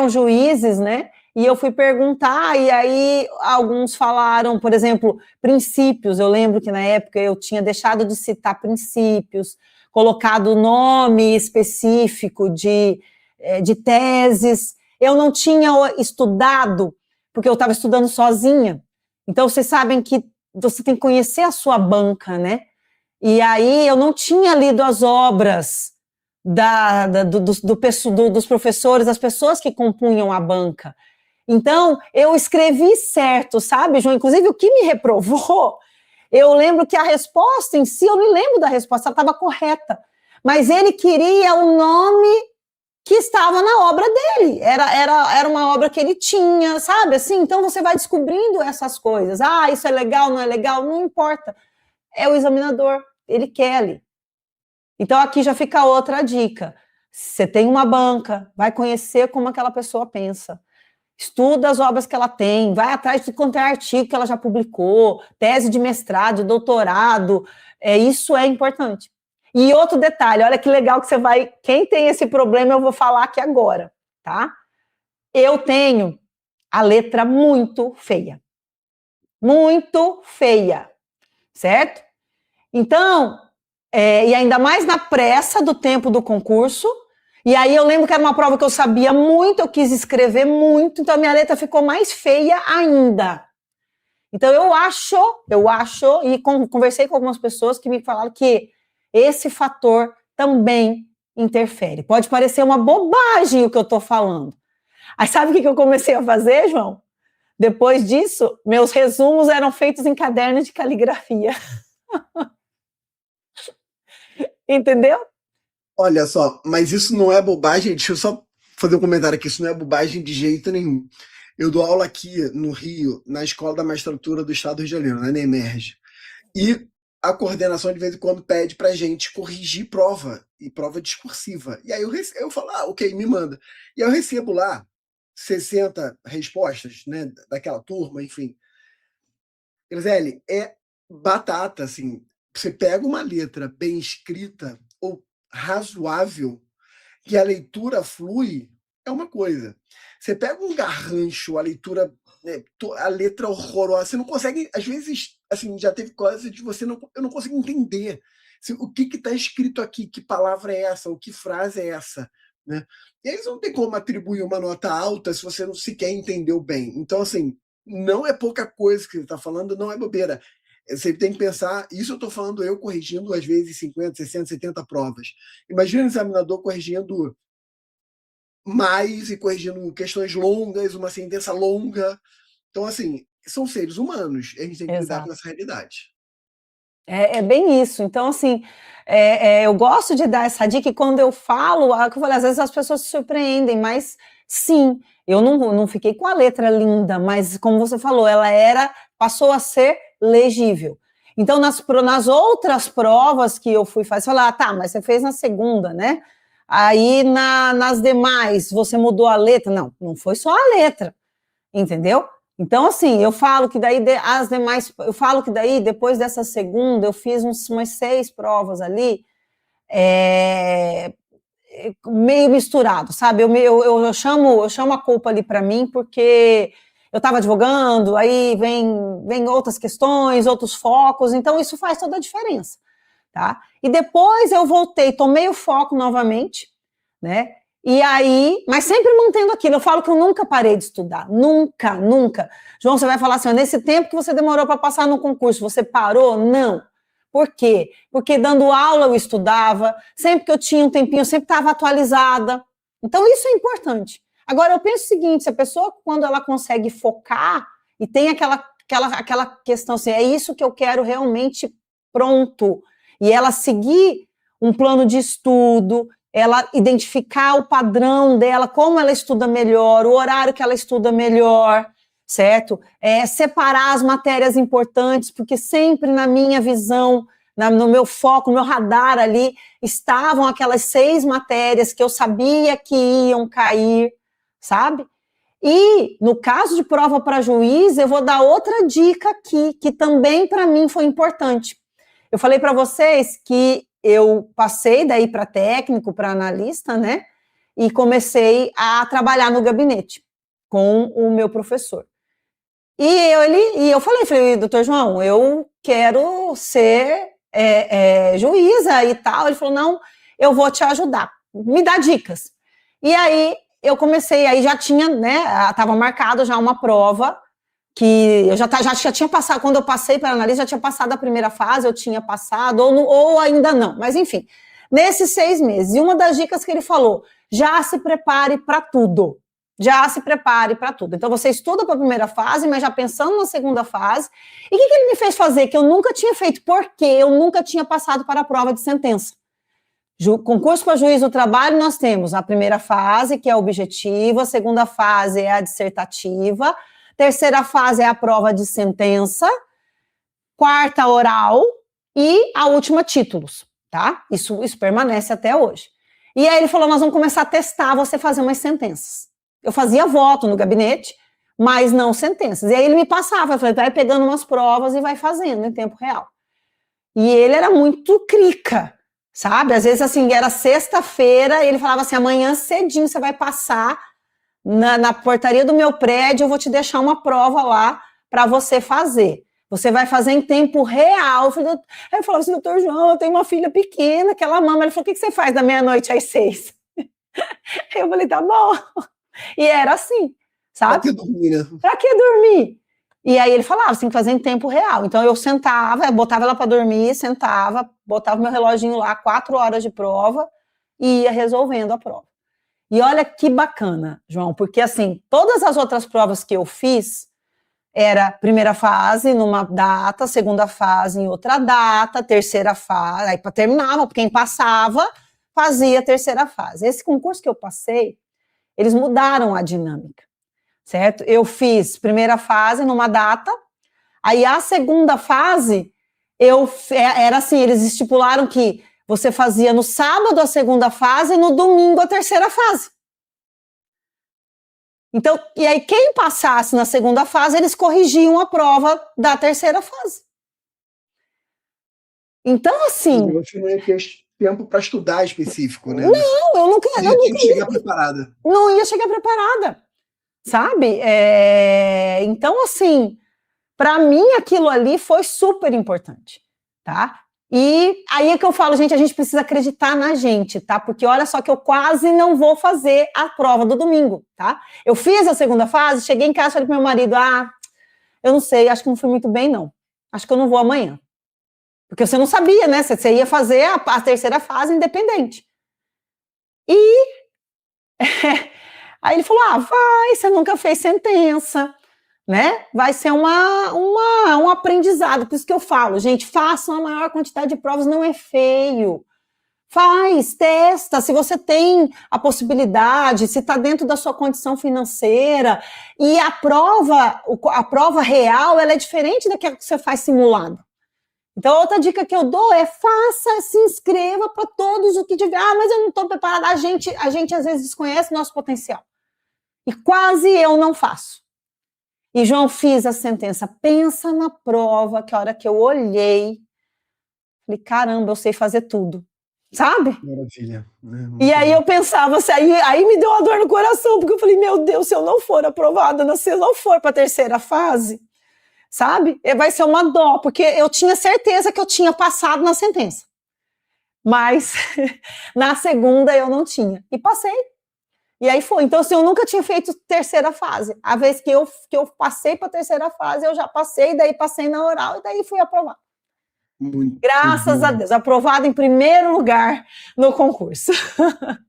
Speaker 2: juízes, né? E eu fui perguntar, e aí alguns falaram, por exemplo, princípios. Eu lembro que na época eu tinha deixado de citar princípios, colocado nome específico de teses. Eu não tinha estudado, porque eu estava estudando sozinha. Então, vocês sabem que você tem que conhecer a sua banca, né? E aí eu não tinha lido as obras dos professores, das pessoas que compunham a banca. Então, eu escrevi certo, sabe, João? Inclusive, o que me reprovou, eu lembro que a resposta em si, eu não lembro da resposta, ela estava correta. Mas ele queria o nome que estava na obra dele. Era uma obra que ele tinha, sabe? Assim, então, você vai descobrindo essas coisas. Isso é legal, não é legal? Não importa. É o examinador, ele quer ali. Então, aqui já fica outra dica. Você tem uma banca, vai conhecer como aquela pessoa pensa. Estuda as obras que ela tem, vai atrás de quanto é artigo que ela já publicou, tese de mestrado, de doutorado, isso é importante. E outro detalhe, olha que legal que quem tem esse problema eu vou falar aqui agora, tá? Eu tenho a letra muito feia, certo? Então, e ainda mais na pressa do tempo do concurso. E aí eu lembro que era uma prova que eu sabia muito, eu quis escrever muito, então a minha letra ficou mais feia ainda. Então eu acho, e conversei com algumas pessoas que me falaram que esse fator também interfere. Pode parecer uma bobagem o que eu estou falando. Aí sabe o que eu comecei a fazer, João? Depois disso, meus resumos eram feitos em caderno de caligrafia. Entendeu?
Speaker 1: Olha só, mas isso não é bobagem, deixa eu só fazer um comentário aqui, isso não é bobagem de jeito nenhum. Eu dou aula aqui no Rio, na Escola da Magistratura do Estado do Rio de Janeiro, na EMERGE, e a coordenação de vez em quando pede pra gente corrigir prova, e prova discursiva. E aí eu falo, ok, me manda. E aí eu recebo lá 60 respostas, né, daquela turma, enfim. Grisele, é batata, assim, você pega uma letra bem escrita ou razoável e a leitura flui, é uma coisa. Você pega um garrancho, a leitura, né, a letra horrorosa, você não consegue, às vezes, assim, já teve coisa de eu não consigo entender o que está escrito aqui, que palavra é essa, ou que frase é essa, né? E aí não tem como atribuir uma nota alta se você não sequer entendeu bem. Então, assim, não é pouca coisa que ele está falando, não é bobeira. Você tem que pensar, isso eu estou falando eu corrigindo às vezes 50, 60, 70 provas. Imagina um examinador corrigindo mais e corrigindo questões longas, uma sentença longa. Então, assim, são seres humanos, a gente tem que lidar com essa realidade.
Speaker 2: É bem isso. Então, assim, eu gosto de dar essa dica, e quando eu falo, às vezes as pessoas se surpreendem, mas Sim, eu não fiquei com a letra linda, mas como você falou, passou a ser legível. Então, nas outras provas que eu fui fazer, falar, tá, mas você fez na segunda, né? Aí nas demais você mudou a letra. Não foi só a letra, entendeu? Então, assim, eu falo que daí depois dessa segunda, eu fiz umas 6 provas ali, meio misturado, sabe? Eu chamo a culpa ali para mim, porque eu estava advogando, aí vem outras questões, outros focos, então isso faz toda a diferença, tá? E depois eu voltei, tomei o foco novamente, né? E aí, mas sempre mantendo aquilo, eu falo que eu nunca parei de estudar, nunca. João, você vai falar assim, nesse tempo que você demorou para passar no concurso, você parou? Não. Por quê? Porque dando aula eu estudava, sempre que eu tinha um tempinho, eu sempre estava atualizada. Então, isso é importante. Agora, eu penso o seguinte, se a pessoa, quando ela consegue focar, e tem aquela questão assim, é isso que eu quero realmente pronto, e ela seguir um plano de estudo, ela identificar o padrão dela, como ela estuda melhor, o horário que ela estuda melhor, certo? Separar as matérias importantes, porque sempre na minha visão, no meu foco, no meu radar ali, estavam aquelas 6 matérias que eu sabia que iam cair, sabe? E no caso de prova para juiz, eu vou dar outra dica aqui, que também para mim foi importante. Eu falei para vocês que eu passei daí para técnico, para analista, né? E comecei a trabalhar no gabinete com o meu professor. E eu falei, doutor João, eu quero ser juíza e tal. Ele falou, não, eu vou te ajudar, me dá dicas. E aí eu comecei, aí já tinha, né, estava marcado já uma prova, que eu já tinha passado, quando eu passei para analista, já tinha passado a primeira fase, eu tinha passado, ou ainda não, mas enfim, nesses 6 meses. E uma das dicas que ele falou, já se prepare para tudo. Já se prepare para tudo. Então, você estuda para a primeira fase, mas já pensando na segunda fase. E o que ele me fez fazer, que eu nunca tinha feito? Porque eu nunca tinha passado para a prova de sentença. Concurso para juiz do trabalho, nós temos a primeira fase, que é a objetiva, a segunda fase é a dissertativa, terceira fase é a prova de sentença, quarta oral e a última títulos, tá? Isso permanece até hoje. E aí ele falou, nós vamos começar a testar você fazer umas sentenças. Eu fazia voto no gabinete, mas não sentenças. E aí ele me passava, eu falei, vai pegando umas provas e vai fazendo em tempo real. E ele era muito crica, sabe? Às vezes, assim, era sexta-feira, ele falava assim, amanhã cedinho você vai passar na portaria do meu prédio, eu vou te deixar uma prova lá para você fazer. Você vai fazer em tempo real. Aí eu falava assim, doutor João, eu tenho uma filha pequena que ela mama. Ele falou, o que você faz da meia-noite às 6? Aí eu falei, tá bom. E era assim, sabe?
Speaker 1: Pra que dormir, né?
Speaker 2: Pra que dormir? E aí ele falava, você tem que fazer em tempo real. Então eu sentava, eu botava ela para dormir, sentava, botava meu reloginho lá, 4 horas de prova, e ia resolvendo a prova. E olha que bacana, João, porque assim, todas as outras provas que eu fiz, era primeira fase numa data, segunda fase em outra data, terceira fase, aí terminava, quem passava fazia a terceira fase. Esse concurso que eu passei, eles mudaram a dinâmica, certo? Eu fiz primeira fase numa data, aí a segunda fase, era assim, eles estipularam que você fazia no sábado a segunda fase e no domingo a terceira fase. Então, e aí quem passasse na segunda fase, eles corrigiam a prova da terceira fase. Então, assim...
Speaker 1: Você não ia ter tempo para estudar específico, né?
Speaker 2: Não, eu nunca...
Speaker 1: Você tinha que chegar preparada.
Speaker 2: Não ia chegar preparada, sabe? Então, assim, para mim aquilo ali foi super importante, tá? E aí é que eu falo, gente, a gente precisa acreditar na gente, tá? Porque olha só que eu quase não vou fazer a prova do domingo, tá? Eu fiz a segunda fase, cheguei em casa e falei pro meu marido, eu não sei, acho que não fui muito bem, não. Acho que eu não vou amanhã. Porque você não sabia, né? Você ia fazer a terceira fase independente. E aí ele falou, vai, você nunca fez sentença, né? Vai ser um aprendizado. Por isso que eu falo, gente, façam a maior quantidade de provas, não é feio. Faz, testa, se você tem a possibilidade, se está dentro da sua condição financeira, e a prova real, ela é diferente daquela que você faz simulado. Então, outra dica que eu dou é faça, se inscreva para todos o que tiver. Ah, mas eu não estou preparada. A gente às vezes desconhece nosso potencial. E quase eu não faço. E, João, fiz a sentença. Pensa na prova, que a hora que eu olhei, falei, caramba, eu sei fazer tudo. Sabe?
Speaker 1: Maravilha.
Speaker 2: E aí eu pensava, aí me deu uma dor no coração, porque eu falei, meu Deus, se eu não for aprovada, se eu não for para a terceira fase, sabe? Vai ser uma dó, porque eu tinha certeza que eu tinha passado na sentença. Mas na segunda eu não tinha. E passei. E aí foi. Então, assim, eu nunca tinha feito terceira fase. A vez que eu passei para a terceira fase, eu já passei, daí passei na oral, e daí fui aprovada.
Speaker 1: Muito
Speaker 2: Graças
Speaker 1: bom.
Speaker 2: a Deus, aprovado em primeiro lugar no concurso.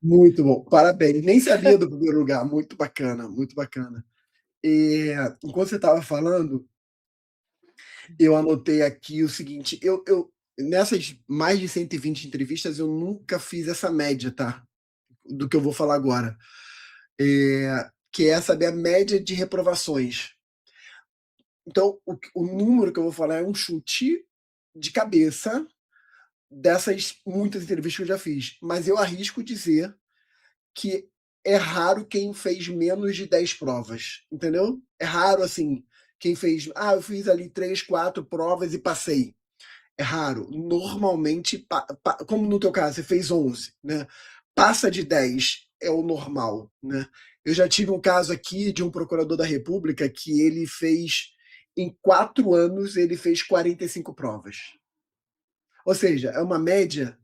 Speaker 1: Muito bom, parabéns. Nem sabia do primeiro lugar, muito bacana, muito bacana. E, enquanto você estava falando, eu anotei aqui o seguinte: nessas mais de 120 entrevistas, eu nunca fiz essa média, tá? Do que eu vou falar agora. Que é saber a média de reprovações. Então, o número que eu vou falar é um chute de cabeça dessas muitas entrevistas que eu já fiz. Mas eu arrisco dizer que é raro quem fez menos de 10 provas, entendeu? É raro, assim, quem fez... eu fiz ali 3, 4 provas e passei. É raro. Normalmente, como no teu caso, você fez 11, né? Passa de 10 é o normal, né? Eu já tive um caso aqui de um procurador da República que ele fez, em 4 anos, ele fez 45 provas. Ou seja, é uma média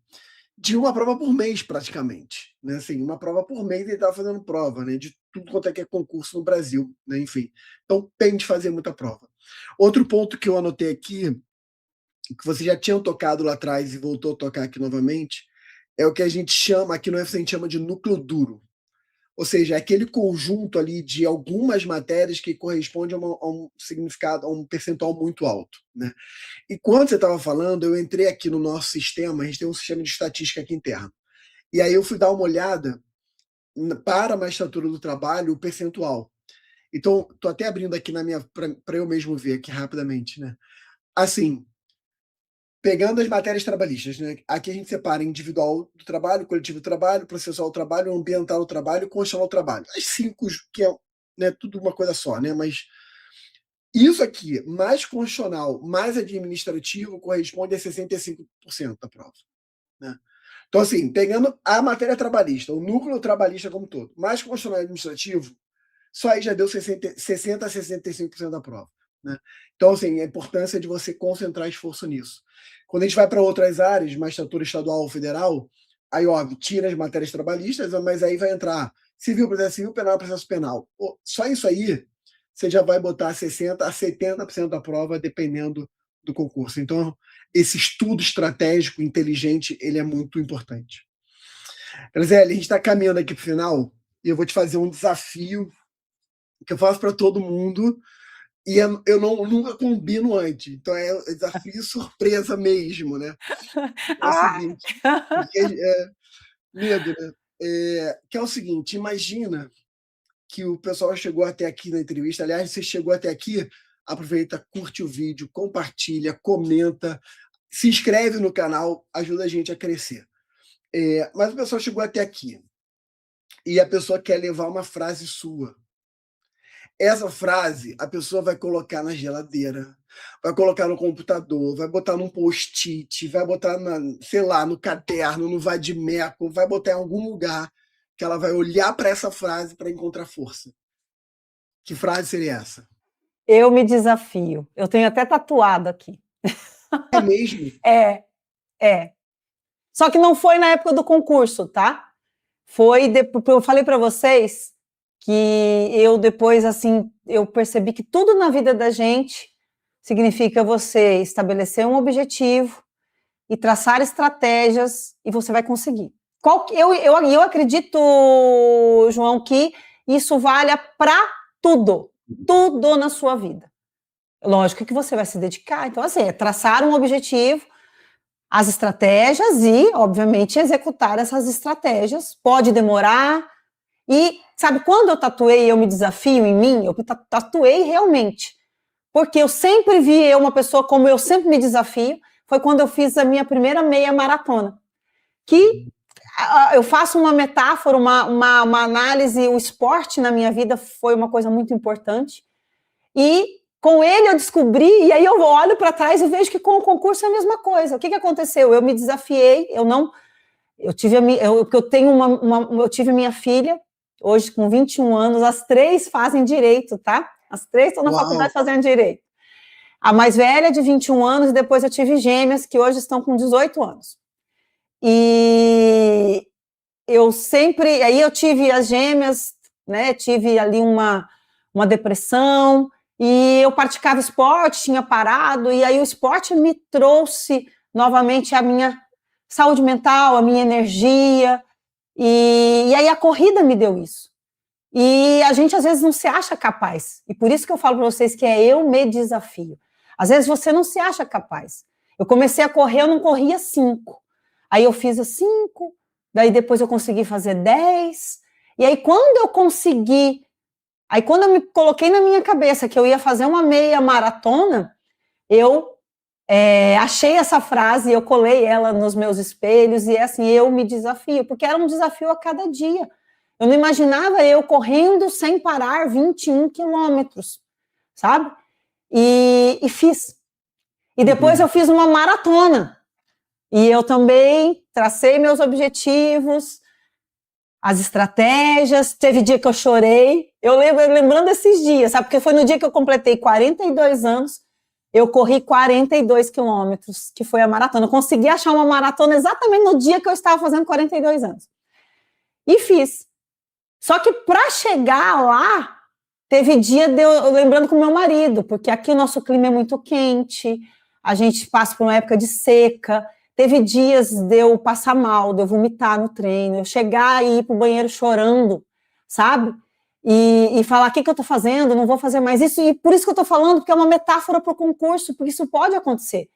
Speaker 1: de uma prova por mês, praticamente. Né? Assim, uma prova por mês ele estava fazendo prova, né? De tudo quanto é que é concurso no Brasil, né? Enfim. Então, tem de fazer muita prova. Outro ponto que eu anotei aqui, que vocês já tinham tocado lá atrás e voltou a tocar aqui novamente, é o que a gente chama, aqui no UFC a gente chama de núcleo duro. Ou seja, é aquele conjunto ali de algumas matérias que corresponde a um significado, a um percentual muito alto, né? E quando você estava falando, eu entrei aqui no nosso sistema, a gente tem um sistema de estatística aqui interno. E aí eu fui dar uma olhada para a magistratura do trabalho, o percentual. Então, estou até abrindo aqui para eu mesmo ver aqui rapidamente, né? Assim, pegando as matérias trabalhistas, né? Aqui a gente separa individual do trabalho, coletivo do trabalho, processual do trabalho, ambiental do trabalho, constitucional do trabalho. As 5, que é, né, tudo uma coisa só, né? Mas isso aqui, mais constitucional, mais administrativo, corresponde a 65% da prova, né? Então, assim, pegando a matéria trabalhista, o núcleo trabalhista como um todo, mais constitucional e administrativo, só aí já deu 60 a 65% da prova, né? Então, assim, a importância de você concentrar esforço nisso. Quando a gente vai para outras áreas, magistratura estadual ou federal, aí, óbvio, tira as matérias trabalhistas, mas aí vai entrar civil, processo civil, penal, processo penal. Só isso aí, você já vai botar 60% a 70% da prova, dependendo do concurso. Então, esse estudo estratégico, inteligente, ele é muito importante. Graziele, a gente está caminhando aqui para o final, e eu vou te fazer um desafio que eu faço para todo mundo, e eu nunca combino antes. Então, é desafio surpresa mesmo, né? É o seguinte, medo, né? Que é o seguinte, imagina que o pessoal chegou até aqui na entrevista. Aliás, você chegou até aqui, aproveita, curte o vídeo, compartilha, comenta, se inscreve no canal, ajuda a gente a crescer. Mas o pessoal chegou até aqui e a pessoa quer levar uma frase sua. Essa frase a pessoa vai colocar na geladeira, vai colocar no computador, vai botar num post-it, vai botar, sei lá, no caderno, no vadimeco, vai botar em algum lugar que ela vai olhar para essa frase para encontrar força. Que frase seria essa?
Speaker 2: Eu me desafio. Eu tenho até tatuado aqui.
Speaker 1: É mesmo?
Speaker 2: É. Só que não foi na época do concurso, tá? Foi depois, eu falei para vocês que eu depois, assim, eu percebi que tudo na vida da gente significa você estabelecer um objetivo e traçar estratégias e você vai conseguir. Eu acredito, João, que isso valha para tudo na sua vida. Lógico que você vai se dedicar. Então, assim, é traçar um objetivo. as estratégias e, obviamente, executar essas estratégias. Pode demorar. E, sabe, quando eu tatuei Eu Me Desafio em mim, eu tatuei realmente. Porque eu sempre vi uma pessoa como eu sempre me desafio, foi quando eu fiz a minha primeira meia maratona. Que eu faço uma metáfora, uma análise, o esporte na minha vida foi uma coisa muito importante. E com ele eu descobri, e aí eu olho para trás e vejo que com o concurso é a mesma coisa. O que aconteceu? Eu me desafiei, eu tive minha filha, hoje com 21 anos, as 3 fazem direito, tá? As 3 estão na faculdade fazendo direito. A mais velha de 21 anos, e depois eu tive gêmeas, que hoje estão com 18 anos. E aí eu tive as gêmeas, né? Tive ali uma depressão, e eu praticava esporte, tinha parado, e aí o esporte me trouxe novamente a minha saúde mental, a minha energia, e aí a corrida me deu isso. E a gente às vezes não se acha capaz, e por isso que eu falo para vocês que eu me desafio. Às vezes você não se acha capaz. Eu comecei a correr, eu não corria 5, aí eu fiz as 5, daí depois eu consegui fazer 10, e aí quando eu me coloquei na minha cabeça que eu ia fazer uma meia maratona, eu achei essa frase, eu colei ela nos meus espelhos, e é assim, eu me desafio, porque era um desafio a cada dia. Eu não imaginava eu correndo sem parar 21 quilômetros, sabe? E fiz. E depois eu fiz uma maratona. E eu também tracei meus objetivos, as estratégias. Teve dia que eu chorei. Eu lembrando esses dias, sabe? Porque foi no dia que eu completei 42 anos, eu corri 42 quilômetros, que foi a maratona. Eu consegui achar uma maratona exatamente no dia que eu estava fazendo 42 anos. E fiz. Só que para chegar lá, teve dia de eu lembrando com o meu marido, porque aqui o nosso clima é muito quente, a gente passa por uma época de seca. Teve dias de eu passar mal, de eu vomitar no treino, eu chegar e ir para o banheiro chorando, sabe? E falar, o que eu estou fazendo? Não vou fazer mais isso. E por isso que eu estou falando, porque é uma metáfora para o concurso, porque isso pode acontecer.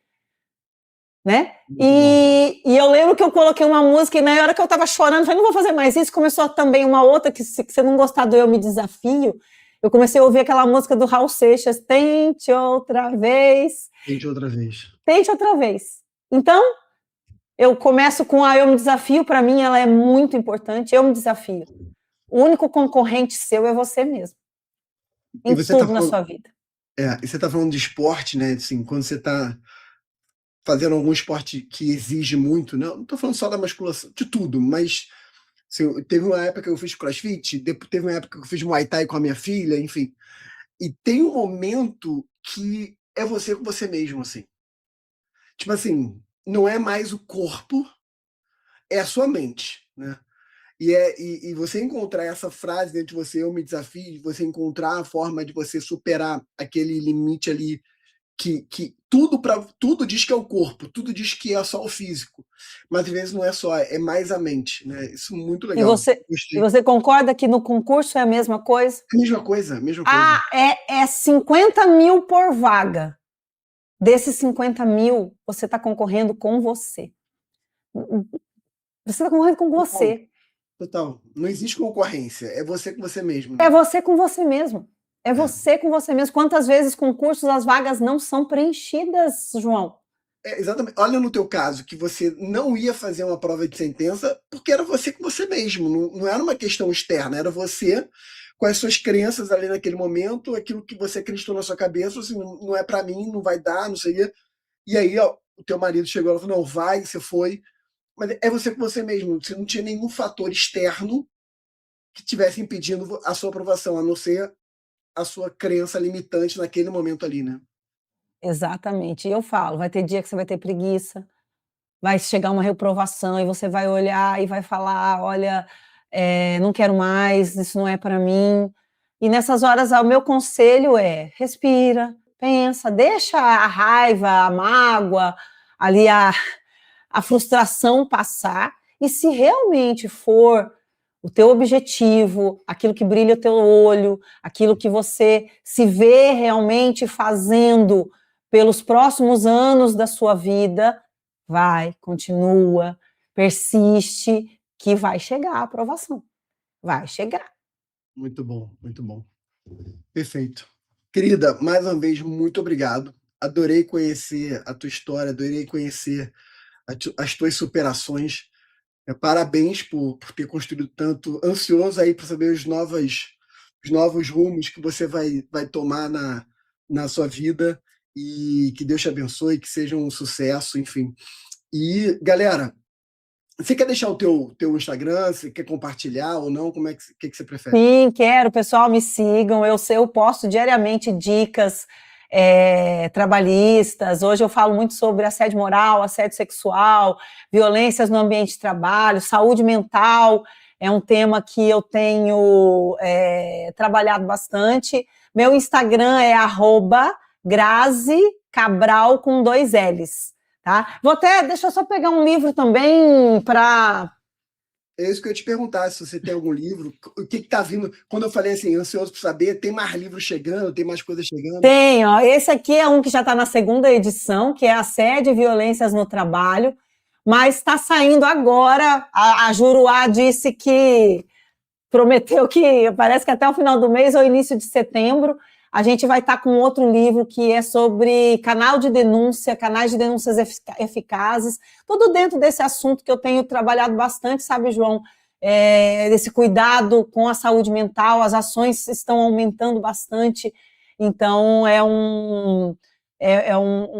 Speaker 2: Né? E eu lembro que eu coloquei uma música e na hora que eu estava chorando, eu falei, não vou fazer mais isso. Começou também uma outra, que se você não gostar do Eu Me Desafio, eu comecei a ouvir aquela música do Raul Seixas, Tente Outra Vez.
Speaker 1: Tente outra vez.
Speaker 2: Tente outra vez. Então, eu começo com a Eu Me Desafio, para mim ela é muito importante, eu me desafio. O único concorrente seu é você mesmo. Em tudo na sua vida.
Speaker 1: E você está falando de esporte, né? Assim, quando você está fazendo algum esporte que exige muito, não estou falando só da musculação, de tudo, mas assim, teve uma época que eu fiz crossfit, teve uma época que eu fiz Muay Thai com a minha filha, enfim. E tem um momento que é você com você mesmo, assim. Tipo assim, não é mais o corpo, é a sua mente, né? E você encontrar essa frase dentro de você, eu me desafio, você encontrar a forma de você superar aquele limite ali que tudo diz que é o corpo, tudo diz que é só o físico, mas às vezes não é só, é mais a mente, né? Isso é muito legal.
Speaker 2: E você concorda que no concurso é a mesma coisa?
Speaker 1: Mesma coisa.
Speaker 2: É 50 mil por vaga. Desses 50 mil, você está concorrendo com você. Você está concorrendo com você.
Speaker 1: Total. Não existe concorrência. É você com você mesmo.
Speaker 2: Né? É você com você mesmo. É você com você mesmo. Quantas vezes concursos as vagas não são preenchidas, João?
Speaker 1: Exatamente. Olha no teu caso, que você não ia fazer uma prova de sentença porque era você com você mesmo. Não era uma questão externa. Era você com as suas crenças ali naquele momento, aquilo que você acreditou na sua cabeça, assim, não é para mim, não vai dar, não sei. E aí ó, o teu marido chegou e falou, não, vai, você foi. Mas é você com você mesmo. Você não tinha nenhum fator externo que tivesse impedindo a sua aprovação, a não ser a sua crença limitante naquele momento ali, né?
Speaker 2: Exatamente. E eu falo, vai ter dia que você vai ter preguiça, vai chegar uma reprovação e você vai olhar e vai falar, olha, não quero mais, isso não é para mim. E nessas horas, o meu conselho é, respira, pensa, deixa a raiva, a mágoa, ali a frustração passar, e se realmente for o teu objetivo, aquilo que brilha o teu olho, aquilo que você se vê realmente fazendo pelos próximos anos da sua vida, vai, continua, persiste, que vai chegar a aprovação. Vai chegar.
Speaker 1: Muito bom, muito bom. Perfeito. Querida, mais uma vez, muito obrigado. Adorei conhecer a tua história, adorei conhecer as tuas superações. Parabéns por ter construído tanto. Ansioso aí para saber os novos rumos que você vai tomar na sua vida. E que Deus te abençoe, que seja um sucesso, enfim. E, galera, você quer deixar o teu Instagram? Você quer compartilhar ou não? Como é que você prefere?
Speaker 2: Sim, quero. Pessoal, me sigam. Eu posto diariamente dicas trabalhistas. Hoje eu falo muito sobre assédio moral, assédio sexual, violências no ambiente de trabalho, saúde mental. É um tema que eu tenho trabalhado bastante. Meu Instagram é @Grazi Cabral com 2 L's. Tá? Deixa eu só pegar um livro também para...
Speaker 1: É isso que eu ia te perguntar, se você tem algum livro, o que está vindo? Quando eu falei assim, ansioso por saber, tem mais livros chegando, tem mais coisas chegando?
Speaker 2: Tem, ó. Esse aqui é um que já está na 2ª edição, que é Assédio e Violências no Trabalho, mas está saindo agora. A Juruá disse que prometeu que parece que até o final do mês ou início de setembro a gente vai estar com outro livro que é sobre canais de denúncias eficazes, tudo dentro desse assunto que eu tenho trabalhado bastante, sabe, João? Desse cuidado com a saúde mental, as ações estão aumentando bastante, então é um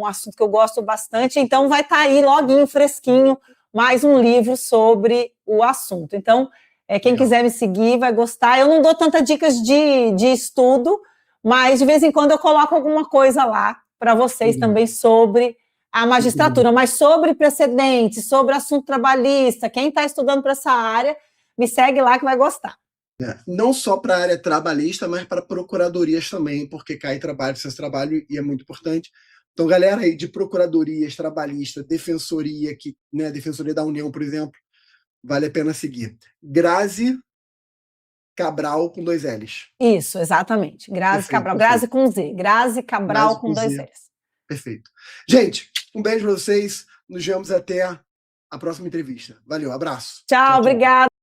Speaker 2: assunto que eu gosto bastante, então vai estar aí, loguinho, fresquinho, mais um livro sobre o assunto. Então, quem quiser me seguir vai gostar. Eu não dou tantas dicas de estudo, mas de vez em quando eu coloco alguma coisa lá para vocês também sobre a magistratura, mas sobre precedentes, sobre assunto trabalhista. Quem está estudando para essa área, me segue lá que vai gostar.
Speaker 1: Não só para a área trabalhista, mas para procuradorias também, porque cai trabalho, seu trabalho, e é muito importante. Então, galera aí de procuradorias, trabalhista, defensoria, Defensoria da União, por exemplo, vale a pena seguir. Grazi Cabral com 2 L's.
Speaker 2: Isso, exatamente. Grazi Cabral. Grazi com Z. Grazi Cabral Grazi com 2 L's.
Speaker 1: Perfeito. Gente, um beijo para vocês. Nos vemos até a próxima entrevista. Valeu, abraço.
Speaker 2: Tchau, obrigada.